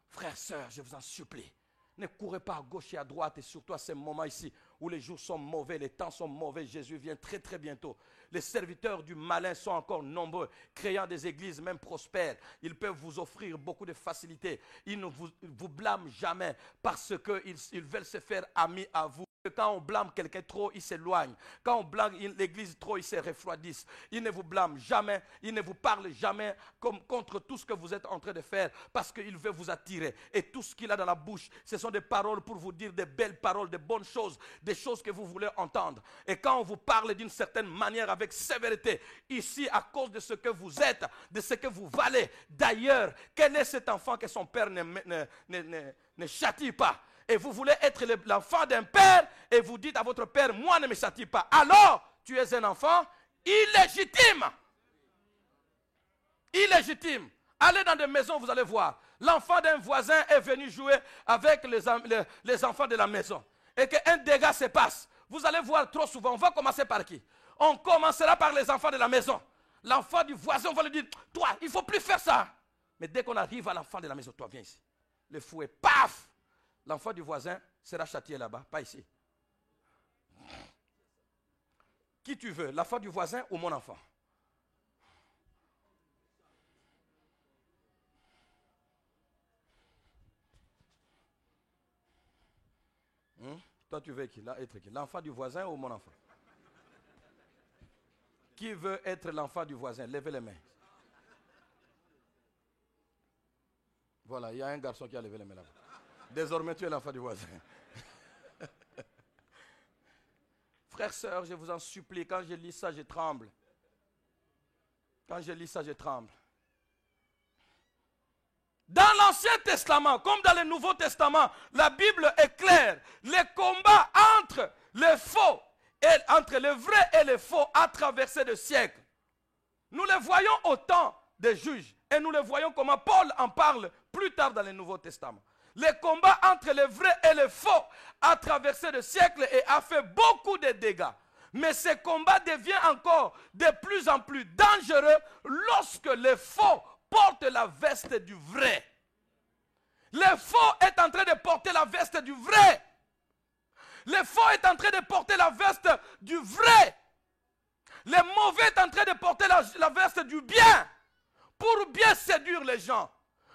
A: Frères, sœurs, je vous en supplie. Ne courez pas à gauche et à droite. Et surtout à ces moments ici où les jours sont mauvais, les temps sont mauvais. Jésus vient très très bientôt. Les serviteurs du malin sont encore nombreux, créant des églises même prospères. Ils peuvent vous offrir beaucoup de facilités. Ils ne vous blâment jamais parce qu'ils veulent se faire amis à vous. Quand on blâme quelqu'un trop, il s'éloigne. Quand on blâme l'église trop, ils se refroidissent. Ils ne vous blâment jamais. Ils ne vous parlent jamais contre tout ce que vous êtes en train de faire parce qu'il veut vous attirer. Et tout ce qu'il a dans la bouche, ce sont des paroles pour vous dire des belles paroles, des bonnes choses, des choses que vous voulez entendre. Et quand on vous parle d'une certaine manière avec sévérité, ici, à cause de ce que vous êtes, de ce que vous valez, d'ailleurs, quel est cet enfant que son père ne châtie pas? Et vous voulez être l'enfant d'un père et vous dites à votre père, moi ne me châtie pas. Alors, tu es un enfant illégitime. Illégitime. Allez dans des maisons, vous allez voir. L'enfant d'un voisin est venu jouer avec les enfants de la maison. Et qu'un dégât se passe. Vous allez voir trop souvent. On va commencer par qui? On commencera par les enfants de la maison. L'enfant du voisin, on va lui dire, toi, il ne faut plus faire ça. Mais dès qu'on arrive à l'enfant de la maison, toi, viens ici. Le fouet, paf! L'enfant du voisin sera châtié là-bas, pas ici. Qui tu veux, l'enfant du voisin ou mon enfant? Toi, tu veux qui? Là, être qui? L'enfant du voisin ou mon enfant? Qui veut être l'enfant du voisin? Levez les mains. Voilà, il y a un garçon qui a levé les mains là-bas. Désormais, tu es l'enfant du voisin. Frères, sœurs, je vous en supplie, quand je lis ça, je tremble. Quand je lis ça, je tremble. Dans l'Ancien Testament, comme dans le Nouveau Testament, la Bible est claire. Les combats entre les faux, entre le vrai et le faux, a traversé des siècles. Nous les voyons au temps des juges. Et nous les voyons comment Paul en parle plus tard dans le Nouveau Testament. Les combats entre le vrai et le faux a traversé le siècle et a fait beaucoup de dégâts. Mais ce combat devient encore de plus en plus dangereux lorsque le faux porte la veste du vrai. Le faux est en train de porter la veste du vrai. Le faux est en train de porter la veste du vrai. Le mauvais est en train de porter la veste du bien pour bien séduire les gens.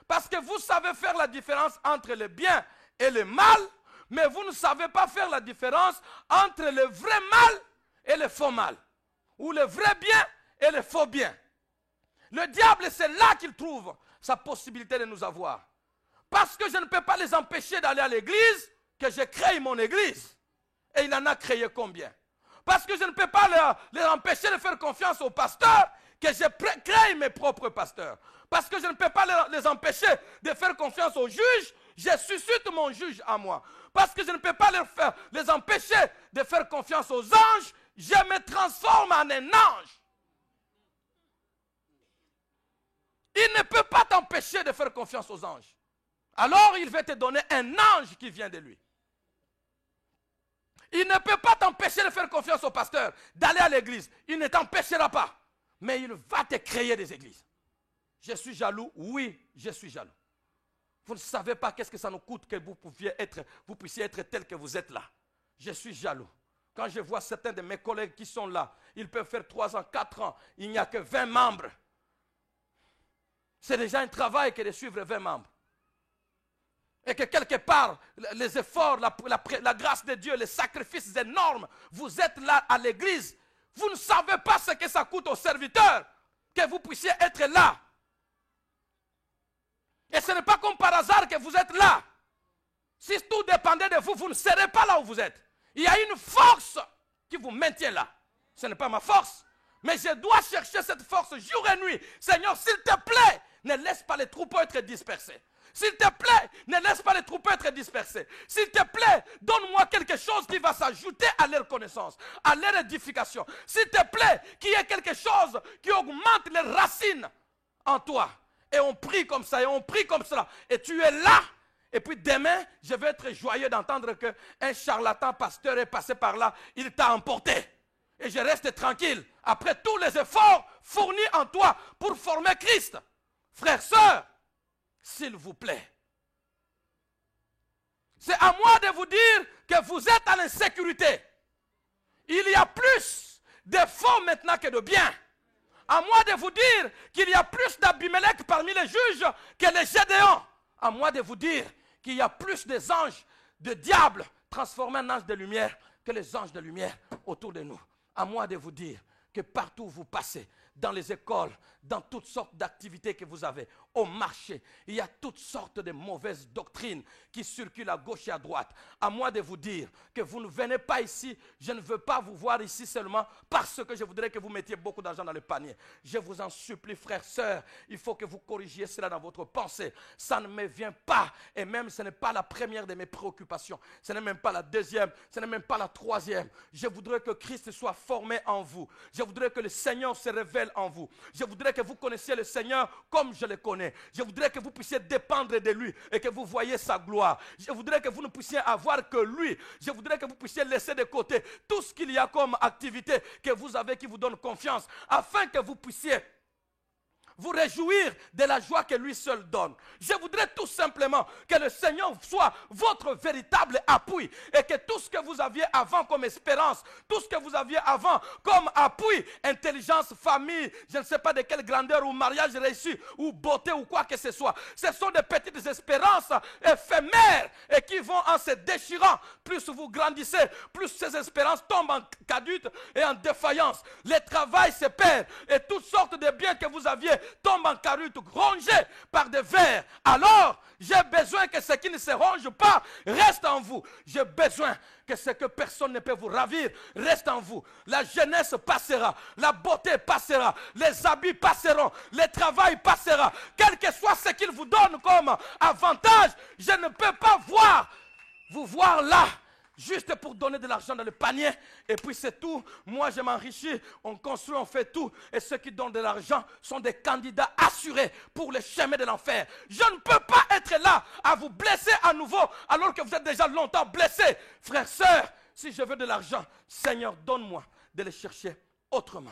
A: Parce que vous savez faire la différence entre le bien et le mal, mais vous ne savez pas faire la différence entre le vrai mal et le faux mal. Ou le vrai bien et le faux bien. Le diable, c'est là qu'il trouve sa possibilité de nous avoir. Parce que je ne peux pas les empêcher d'aller à l'église, que je crée mon église. Et il en a créé combien? Parce que je ne peux pas les empêcher de faire confiance aux pasteurs, que je crée mes propres pasteurs. Parce que je ne peux pas les empêcher de faire confiance aux juges, je suscite mon juge à moi. Parce que je ne peux pas les empêcher de faire confiance aux anges, je me transforme en un ange. Il ne peut pas t'empêcher de faire confiance aux anges. Alors il va te donner un ange qui vient de lui. Il ne peut pas t'empêcher de faire confiance au pasteur, d'aller à l'église. Il ne t'empêchera pas. Mais il va te créer des églises. Je suis jaloux? Oui, je suis jaloux. Vous ne savez pas qu'est-ce que ça nous coûte que vous puissiez être tel que vous êtes là. Je suis jaloux. Quand je vois certains de mes collègues qui sont là, ils peuvent faire 3 ans, 4 ans, il n'y a que 20 membres. C'est déjà un travail que de suivre 20 membres. Et que quelque part, les efforts, la grâce de Dieu, les sacrifices énormes, vous êtes là à l'église. Vous ne savez pas ce que ça coûte aux serviteurs que vous puissiez être là. Et ce n'est pas comme par hasard que vous êtes là. Si tout dépendait de vous, vous ne serez pas là où vous êtes. Il y a une force qui vous maintient là. Ce n'est pas ma force. Mais je dois chercher cette force jour et nuit. Seigneur, s'il te plaît, ne laisse pas les troupeaux être dispersés. S'il te plaît, ne laisse pas les troupeaux être dispersés. S'il te plaît, donne-moi quelque chose qui va s'ajouter à leur connaissance, à leur édification. S'il te plaît, qu'il y ait quelque chose qui augmente les racines en toi. Et on prie comme ça, et on prie comme cela. Et tu es là. Et puis demain, je vais être joyeux d'entendre qu'un charlatan pasteur est passé par là. Il t'a emporté. Et je reste tranquille. Après tous les efforts fournis en toi pour former Christ. Frères, sœurs, s'il vous plaît. C'est à moi de vous dire que vous êtes en insécurité. Il y a plus de faux maintenant que de bien. À moi de vous dire qu'il y a plus d'Abimelech parmi les juges que les Gédéons. À moi de vous dire qu'il y a plus des anges, de diables transformer en ange de lumière que les anges de lumière autour de nous. À moi de vous dire que partout où vous passez, dans les écoles, dans toutes sortes d'activités que vous avez, au marché, il y a toutes sortes de mauvaises doctrines qui circulent à gauche et à droite. À moi de vous dire que vous ne venez pas ici, je ne veux pas vous voir ici seulement parce que je voudrais que vous mettiez beaucoup d'argent dans le panier. Je vous en supplie, frères, sœurs, il faut que vous corrigiez cela dans votre pensée. Ça ne me vient pas, et même ce n'est pas la première de mes préoccupations, ce n'est même pas la deuxième, ce n'est même pas la troisième. Je voudrais que Christ soit formé en vous. Je voudrais que le Seigneur se révèle en vous. Je voudrais que vous connaissiez le Seigneur comme je le connais. Je voudrais que vous puissiez dépendre de lui et que vous voyiez sa gloire. Je voudrais que vous ne puissiez avoir que lui. Je voudrais que vous puissiez laisser de côté tout ce qu'il y a comme activité que vous avez qui vous donne confiance, afin que vous puissiez vous réjouir de la joie que lui seul donne. Je voudrais tout simplement que le Seigneur soit votre véritable appui et que tout ce que vous aviez avant comme espérance, tout ce que vous aviez avant comme appui, intelligence, famille, je ne sais pas de quelle grandeur ou mariage réussi ou beauté ou quoi que ce soit, ce sont des petites espérances éphémères et qui vont en se déchirant. Plus vous grandissez, plus ces espérances tombent en caduc et en défaillance. Le travail se perd et toutes sortes de biens que vous aviez tombe en carotte, rongé par des vers. Alors, j'ai besoin que ce qui ne se ronge pas reste en vous. J'ai besoin que ce que personne ne peut vous ravir reste en vous. La jeunesse passera, la beauté passera, les habits passeront, le travail passera. Quel que soit ce qu'il vous donne comme avantage, je ne peux pas vous voir là, juste pour donner de l'argent dans le panier, et puis c'est tout. Moi, je m'enrichis, on construit, on fait tout. Et ceux qui donnent de l'argent sont des candidats assurés pour le chemin de l'enfer. Je ne peux pas être là à vous blesser à nouveau, alors que vous êtes déjà longtemps blessés. Frères, sœurs, si je veux de l'argent, Seigneur, donne-moi de le chercher autrement.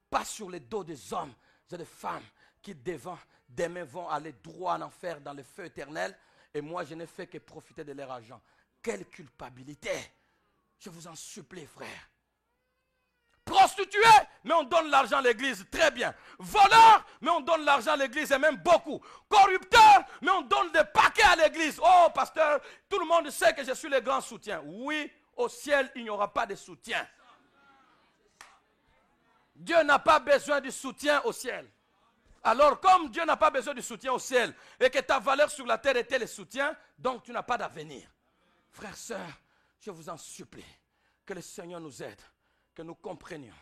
A: Pas sur les dos des hommes et des femmes qui demain vont aller droit en enfer dans le feu éternel. Et moi, je n'ai fait que profiter de leur argent. Quelle culpabilité! Je vous en supplie, frère. Prostitué, mais on donne l'argent à l'église, très bien. Voleur, mais on donne l'argent à l'église et même beaucoup. Corrupteur, mais on donne des paquets à l'église. Oh, pasteur, tout le monde sait que je suis le grand soutien. Oui, au ciel, il n'y aura pas de soutien. Dieu n'a pas besoin de soutien au ciel. Alors, comme Dieu n'a pas besoin de soutien au ciel et que ta valeur sur la terre était le soutien, donc tu n'as pas d'avenir. Frères, sœurs, je vous en supplie, que le Seigneur nous aide, que nous comprenions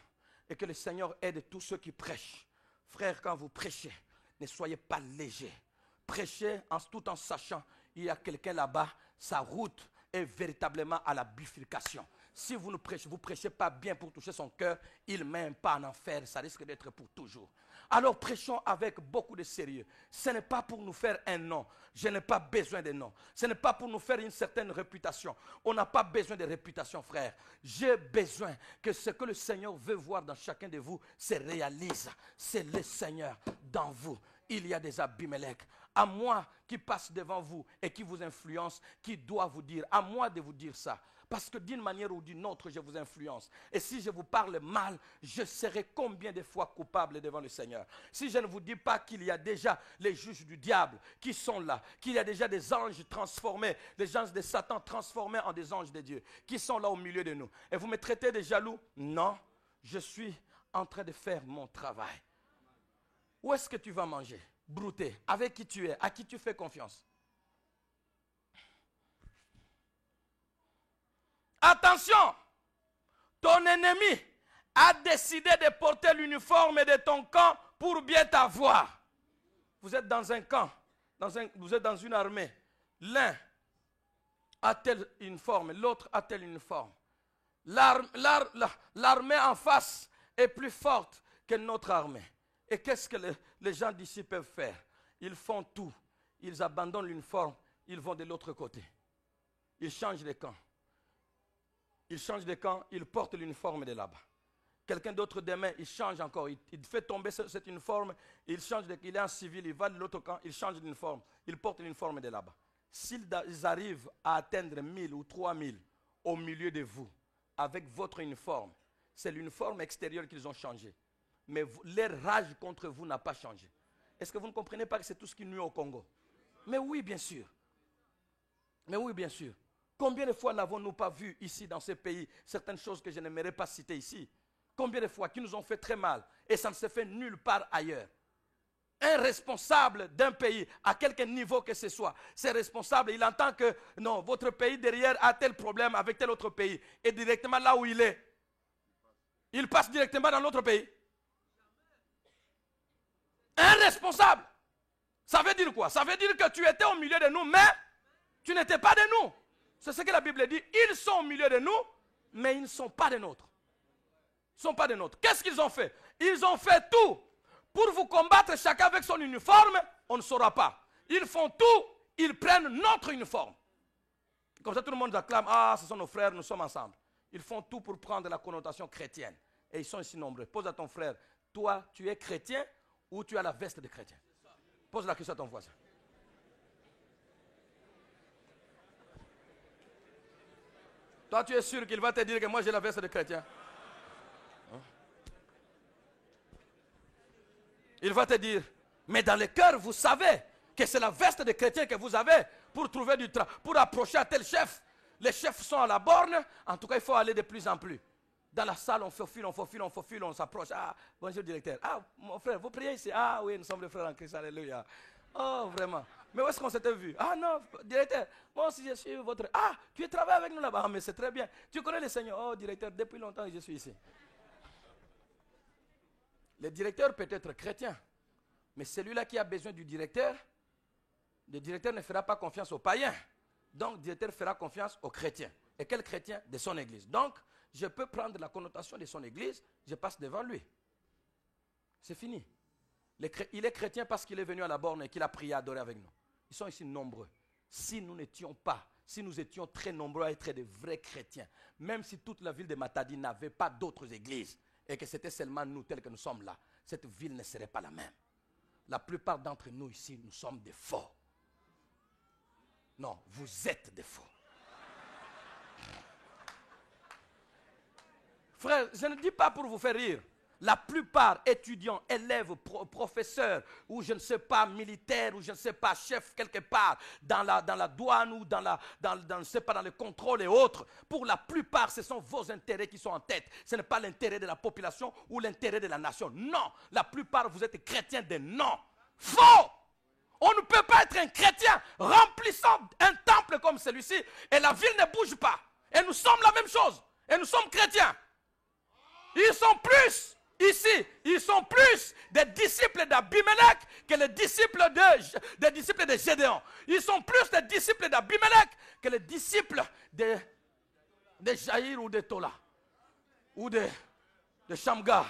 A: et que le Seigneur aide tous ceux qui prêchent. Frères, quand vous prêchez, ne soyez pas légers. Prêchez tout en sachant qu'il y a quelqu'un là-bas, sa route est véritablement à la bifurcation. Si vous ne prêchez pas bien pour toucher son cœur, il ne met pas en enfer, ça risque d'être pour toujours. Alors prêchons avec beaucoup de sérieux. Ce n'est pas pour nous faire un nom. Je n'ai pas besoin de nom. Ce n'est pas pour nous faire une certaine réputation. On n'a pas besoin de réputation, frère. J'ai besoin que ce que le Seigneur veut voir dans chacun de vous se réalise. C'est le Seigneur dans vous. Il y a des Abimelech. À moi qui passe devant vous et qui vous influence, qui doit vous dire, à moi de vous dire ça. Parce que d'une manière ou d'une autre, je vous influence. Et si je vous parle mal, je serai combien de fois coupable devant le Seigneur. Si je ne vous dis pas qu'il y a déjà les juges du diable qui sont là, qu'il y a déjà des anges transformés, des anges de Satan transformés en des anges de Dieu, qui sont là au milieu de nous. Et vous me traitez de jaloux? Non, je suis en train de faire mon travail. Où est-ce que tu vas manger? Brouter. Avec qui tu es? À qui tu fais confiance? Attention, ton ennemi a décidé de porter l'uniforme de ton camp pour bien t'avoir. Vous êtes dans un camp, vous êtes dans une armée. L'un a telle uniforme, l'autre a telle uniforme. L'armée en face est plus forte que notre armée. Et qu'est-ce que les gens d'ici peuvent faire? Ils font tout. Ils abandonnent l'uniforme, ils vont de l'autre côté. Ils changent de camp. Il change de camp, il porte l'uniforme de là-bas. Quelqu'un d'autre demain, il change encore, il fait tomber cette uniforme, il est en civil, il va de l'autre camp, il change d'uniforme, il porte l'uniforme de là-bas. S'ils arrivent à atteindre 1000 ou 3000 au milieu de vous, avec votre uniforme, c'est l'uniforme extérieur qu'ils ont changé. Mais leur rage contre vous n'a pas changé. Est-ce que vous ne comprenez pas que c'est tout ce qui nuit au Congo? Mais oui, bien sûr. Mais oui, bien sûr. Combien de fois n'avons-nous pas vu ici dans ce pays certaines choses que je n'aimerais pas citer ici? Combien de fois qui nous ont fait très mal et ça ne se fait nulle part ailleurs? Un responsable d'un pays, à quelque niveau que ce soit, c'est responsable, il entend que non, votre pays derrière a tel problème avec tel autre pays. Et directement là où il est, il passe directement dans l'autre pays. Un responsable. Ça veut dire quoi? Ça veut dire que tu étais au milieu de nous, mais tu n'étais pas de nous. C'est ce que la Bible dit. Ils sont au milieu de nous, mais ils ne sont pas des nôtres. Ils ne sont pas des nôtres. Qu'est-ce qu'ils ont fait? Ils ont fait tout. Pour vous combattre chacun avec son uniforme, on ne saura pas. Ils font tout, ils prennent notre uniforme. Comme ça tout le monde acclame, ah ce sont nos frères, nous sommes ensemble. Ils font tout pour prendre la connotation chrétienne. Et ils sont ici nombreux. Pose à ton frère, toi tu es chrétien ou tu as la veste de chrétien? Pose la question à ton voisin. Toi tu es sûr qu'il va te dire que moi j'ai la veste de chrétien? Il va te dire, mais dans le cœur, vous savez que c'est la veste de chrétien que vous avez pour trouver du travail, pour approcher à tel chef. Les chefs sont à la borne, en tout cas, il faut aller de plus en plus. Dans la salle, on faufile, on s'approche. Ah, bonjour directeur. Ah, mon frère, vous priez ici? Ah oui, nous sommes les frères en Christ, alléluia. Oh, vraiment. Mais où est-ce qu'on s'était vu? Ah non, directeur, moi aussi je suis votre... Ah, tu travailles avec nous là-bas. Ah, mais c'est très bien. Tu connais le Seigneur? Oh, directeur, depuis longtemps que je suis ici. Le directeur peut être chrétien, mais celui-là qui a besoin du directeur, le directeur ne fera pas confiance aux païens. Donc, le directeur fera confiance aux chrétiens. Et quel chrétien? De son église. Donc, je peux prendre la connotation de son église, je passe devant lui. C'est fini. Il est chrétien parce qu'il est venu à la borne et qu'il a prié, adoré avec nous. Ils sont ici nombreux. Si nous n'étions pas, si nous étions très nombreux à être des vrais chrétiens, même si toute la ville de Matadi n'avait pas d'autres églises, et que c'était seulement nous tels que nous sommes là, cette ville ne serait pas la même. La plupart d'entre nous ici, nous sommes des faux. Non, vous êtes des faux. Frère, je ne dis pas pour vous faire rire. La plupart, étudiants, élèves, professeurs, ou je ne sais pas, militaires, ou je ne sais pas, chefs quelque part, dans la douane, ou dans le contrôle et autres, pour la plupart, ce sont vos intérêts qui sont en tête. Ce n'est pas l'intérêt de la population ou l'intérêt de la nation. Non, la plupart, vous êtes chrétiens de non. Faux! On ne peut pas être un chrétien remplissant un temple comme celui-ci, et la ville ne bouge pas. Et nous sommes la même chose. Et nous sommes chrétiens. Ils sont plus... Ici, ils sont plus des disciples d'Abimelech que les disciples de Gédéon. Ils sont plus des disciples d'Abimelech que les disciples de Jaïr ou de Tola ou de Shamgar.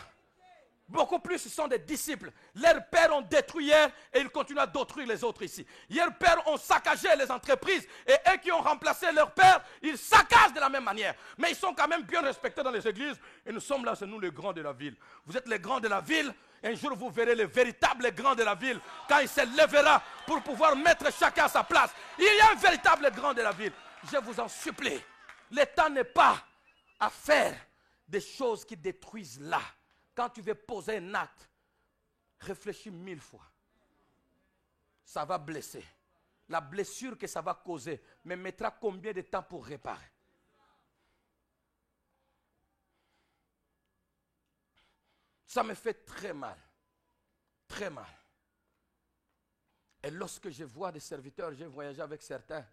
A: Beaucoup plus, ils sont des disciples. Leurs pères ont détruit hier et ils continuent à détruire les autres ici. Leurs pères ont saccagé les entreprises et eux qui ont remplacé leurs pères, ils saccagent de la même manière. Mais ils sont quand même bien respectés dans les églises et nous sommes là, c'est nous les grands de la ville. Vous êtes les grands de la ville. Un jour, vous verrez les véritables grands de la ville quand il se lèvera pour pouvoir mettre chacun à sa place. Il y a un véritable grand de la ville. Je vous en supplie. Le temps n'est pas à faire des choses qui détruisent là. Quand tu veux poser un acte, réfléchis 1000 fois. Ça va blesser. La blessure que ça va causer me mettra combien de temps pour réparer? Ça me fait très mal. Très mal. Et lorsque je vois des serviteurs, j'ai voyagé avec certains,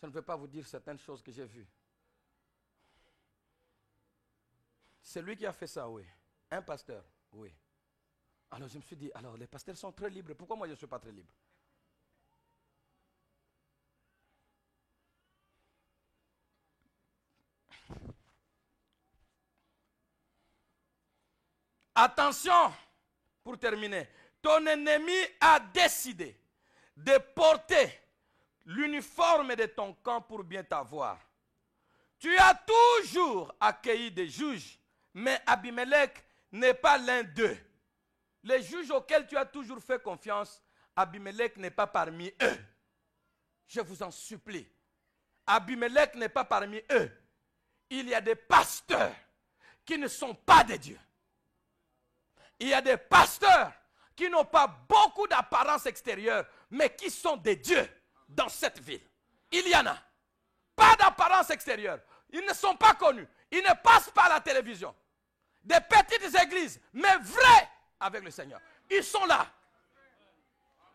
A: je ne vais pas vous dire certaines choses que j'ai vues. C'est lui qui a fait ça, oui. Un pasteur, oui. Alors je me suis dit, alors les pasteurs sont très libres, pourquoi moi je ne suis pas très libre? Attention, pour terminer, ton ennemi a décidé de porter l'uniforme de ton camp pour bien t'avoir. Tu as toujours accueilli des juges, mais Abimelech n'est pas l'un d'eux. Les juges auxquels tu as toujours fait confiance, Abimelech n'est pas parmi eux. Je vous en supplie. Abimelech n'est pas parmi eux. Il y a des pasteurs qui ne sont pas des dieux. Il y a des pasteurs qui n'ont pas beaucoup d'apparence extérieure, mais qui sont des dieux dans cette ville. Il y en a. Pas d'apparence extérieure. Ils ne sont pas connus. Ils ne passent pas à la télévision. Des petites églises, mais vraies avec le Seigneur. Ils sont là.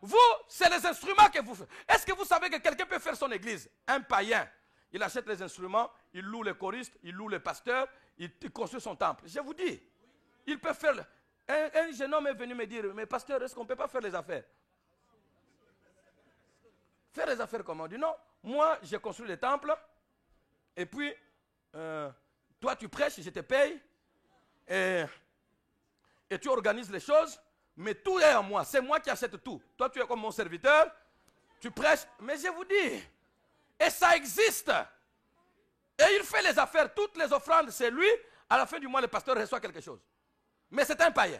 A: Vous, c'est les instruments que vous faites. Est-ce que vous savez que quelqu'un peut faire son église? Un païen. Il achète les instruments, il loue les choristes, il loue les pasteurs, il construit son temple. Je vous dis, il peut faire... Un jeune homme est venu me dire, mais pasteur, est-ce qu'on ne peut pas faire les affaires? Faire les affaires comment? On dit non, moi j'ai construit les temples, et puis toi tu prêches, je te paye, et tu organises les choses, mais tout est à moi, c'est moi qui achète tout. Toi tu es comme mon serviteur, tu prêches, mais je vous dis, et ça existe. Et il fait les affaires, toutes les offrandes, c'est lui, à la fin du mois le pasteur reçoit quelque chose. Mais c'est un païen.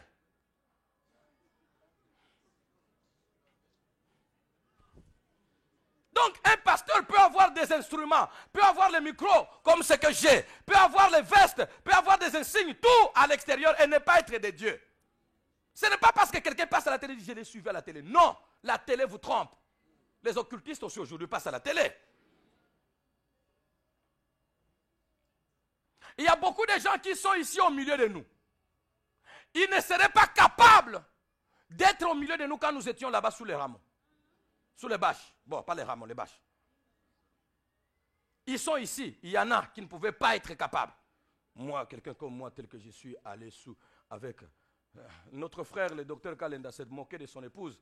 A: Donc, un pasteur peut avoir des instruments, peut avoir le micro, comme ce que j'ai, peut avoir les vestes, peut avoir des insignes, tout à l'extérieur et ne pas être de Dieu. Ce n'est pas parce que quelqu'un passe à la télé et dit je l'ai suivi à la télé. Non, la télé vous trompe. Les occultistes aussi aujourd'hui passent à la télé. Il y a beaucoup de gens qui sont ici au milieu de nous. Ils ne seraient pas capables d'être au milieu de nous quand nous étions là-bas sous les rameaux. Sous les bâches. Bon, pas les rameaux, les bâches. Ils sont ici. Il y en a qui ne pouvaient pas être capables. Moi, quelqu'un comme moi, tel que je suis allé sous avec notre frère, le docteur Kalenda, s'est moqué de son épouse.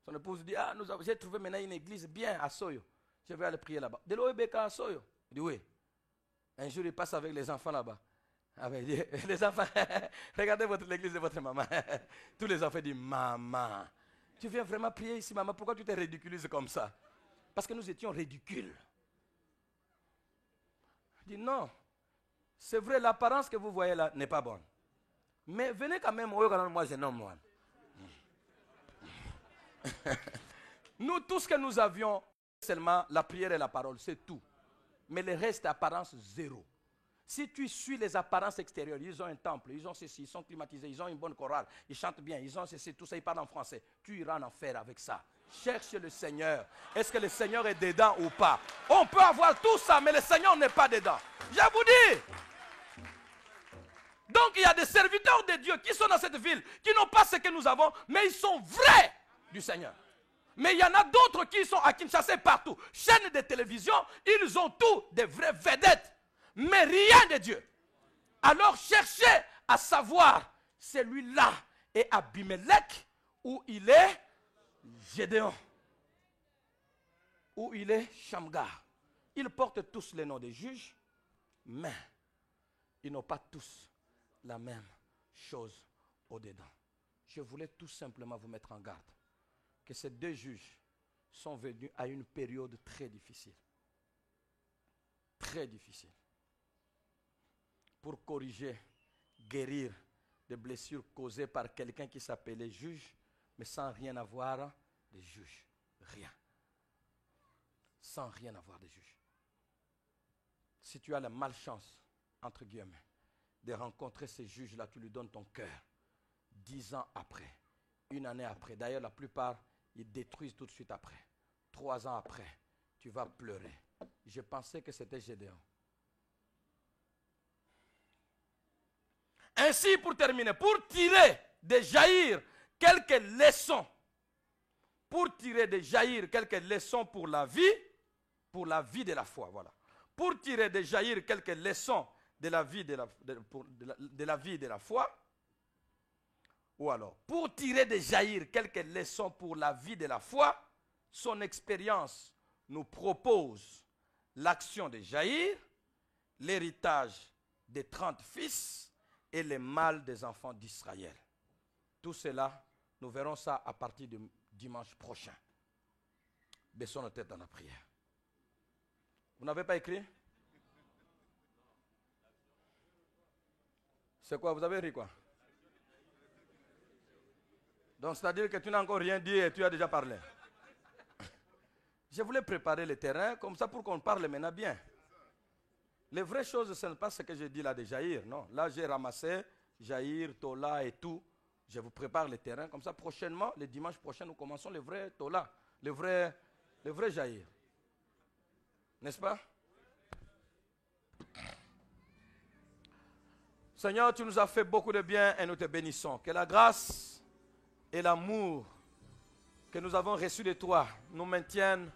A: Son épouse dit, ah, j'ai trouvé maintenant une église bien à Soyo. Je vais aller prier là-bas. De l'Oebeka à Soyo. Il dit, oui. Un jour, il passe avec les enfants là-bas. Les enfants, regardez l'église de votre maman. Tous les enfants disent, maman, tu viens vraiment prier ici, maman, pourquoi tu te ridiculises comme ça? Parce que nous étions ridicules. Je dis, non, c'est vrai, l'apparence que vous voyez là n'est pas bonne. Mais venez quand même, moi je nomme moi. Nous, tout ce que nous avions, seulement la prière et la parole, c'est tout. Mais le reste, apparence, zéro. Si tu suis les apparences extérieures, ils ont un temple, ils ont ceci, ils sont climatisés, ils ont une bonne chorale, ils chantent bien, ils ont ceci, tout ça, ils parlent en français. Tu iras en enfer avec ça. Cherche le Seigneur. Est-ce que le Seigneur est dedans ou pas? On peut avoir tout ça, mais le Seigneur n'est pas dedans. Je vous dis. Donc il y a des serviteurs de Dieu qui sont dans cette ville, qui n'ont pas ce que nous avons, mais ils sont vrais du Seigneur. Mais il y en a d'autres qui sont à Kinshasa partout. Chaînes de télévision, ils ont tous des vraies vedettes. Mais rien de Dieu. Alors cherchez à savoir celui-là est Abimelech ou il est Gédéon ou il est Shamgar. Ils portent tous les noms des juges, mais ils n'ont pas tous la même chose au-dedans. Je voulais tout simplement vous mettre en garde que ces deux juges sont venus à une période très difficile. Très difficile. Pour corriger, guérir des blessures causées par quelqu'un qui s'appelait juge, mais sans rien avoir de juge. Rien. Sans rien avoir de juge. Si tu as la malchance, entre guillemets, de rencontrer ces juges-là, tu lui donnes ton cœur. 10 ans après, une année après. D'ailleurs, la plupart, ils détruisent tout de suite après. 3 ans après, tu vas pleurer. Je pensais que c'était Gédéon. Ainsi, pour terminer, pour tirer de jaillir quelques leçons, quelques leçons pour la vie de la foi, voilà. Pour tirer de jaillir quelques leçons de la vie de la foi, ou alors, pour tirer de jaillir quelques leçons pour la vie de la foi, son expérience nous propose l'action de jaillir, l'héritage des 30 fils, et les mâles des enfants d'Israël. Tout cela, nous verrons ça à partir de dimanche prochain. Baissons nos têtes dans la prière. Vous n'avez pas écrit? C'est quoi? Vous avez ri quoi? Donc, c'est-à-dire que tu n'as encore rien dit et tu as déjà parlé. Je voulais préparer le terrain comme ça pour qu'on parle maintenant bien. Les vraies choses, ce n'est pas ce que j'ai dit là de jaillir, non. Là, j'ai ramassé jaillir, tola et tout. Je vous prépare le terrain. Comme ça, prochainement, le dimanche prochain, nous commençons les vrais tola, les vrais devrait jaillir. N'est-ce pas? Seigneur, tu nous as fait beaucoup de bien et nous te bénissons. Que la grâce et l'amour que nous avons reçus de toi nous maintiennent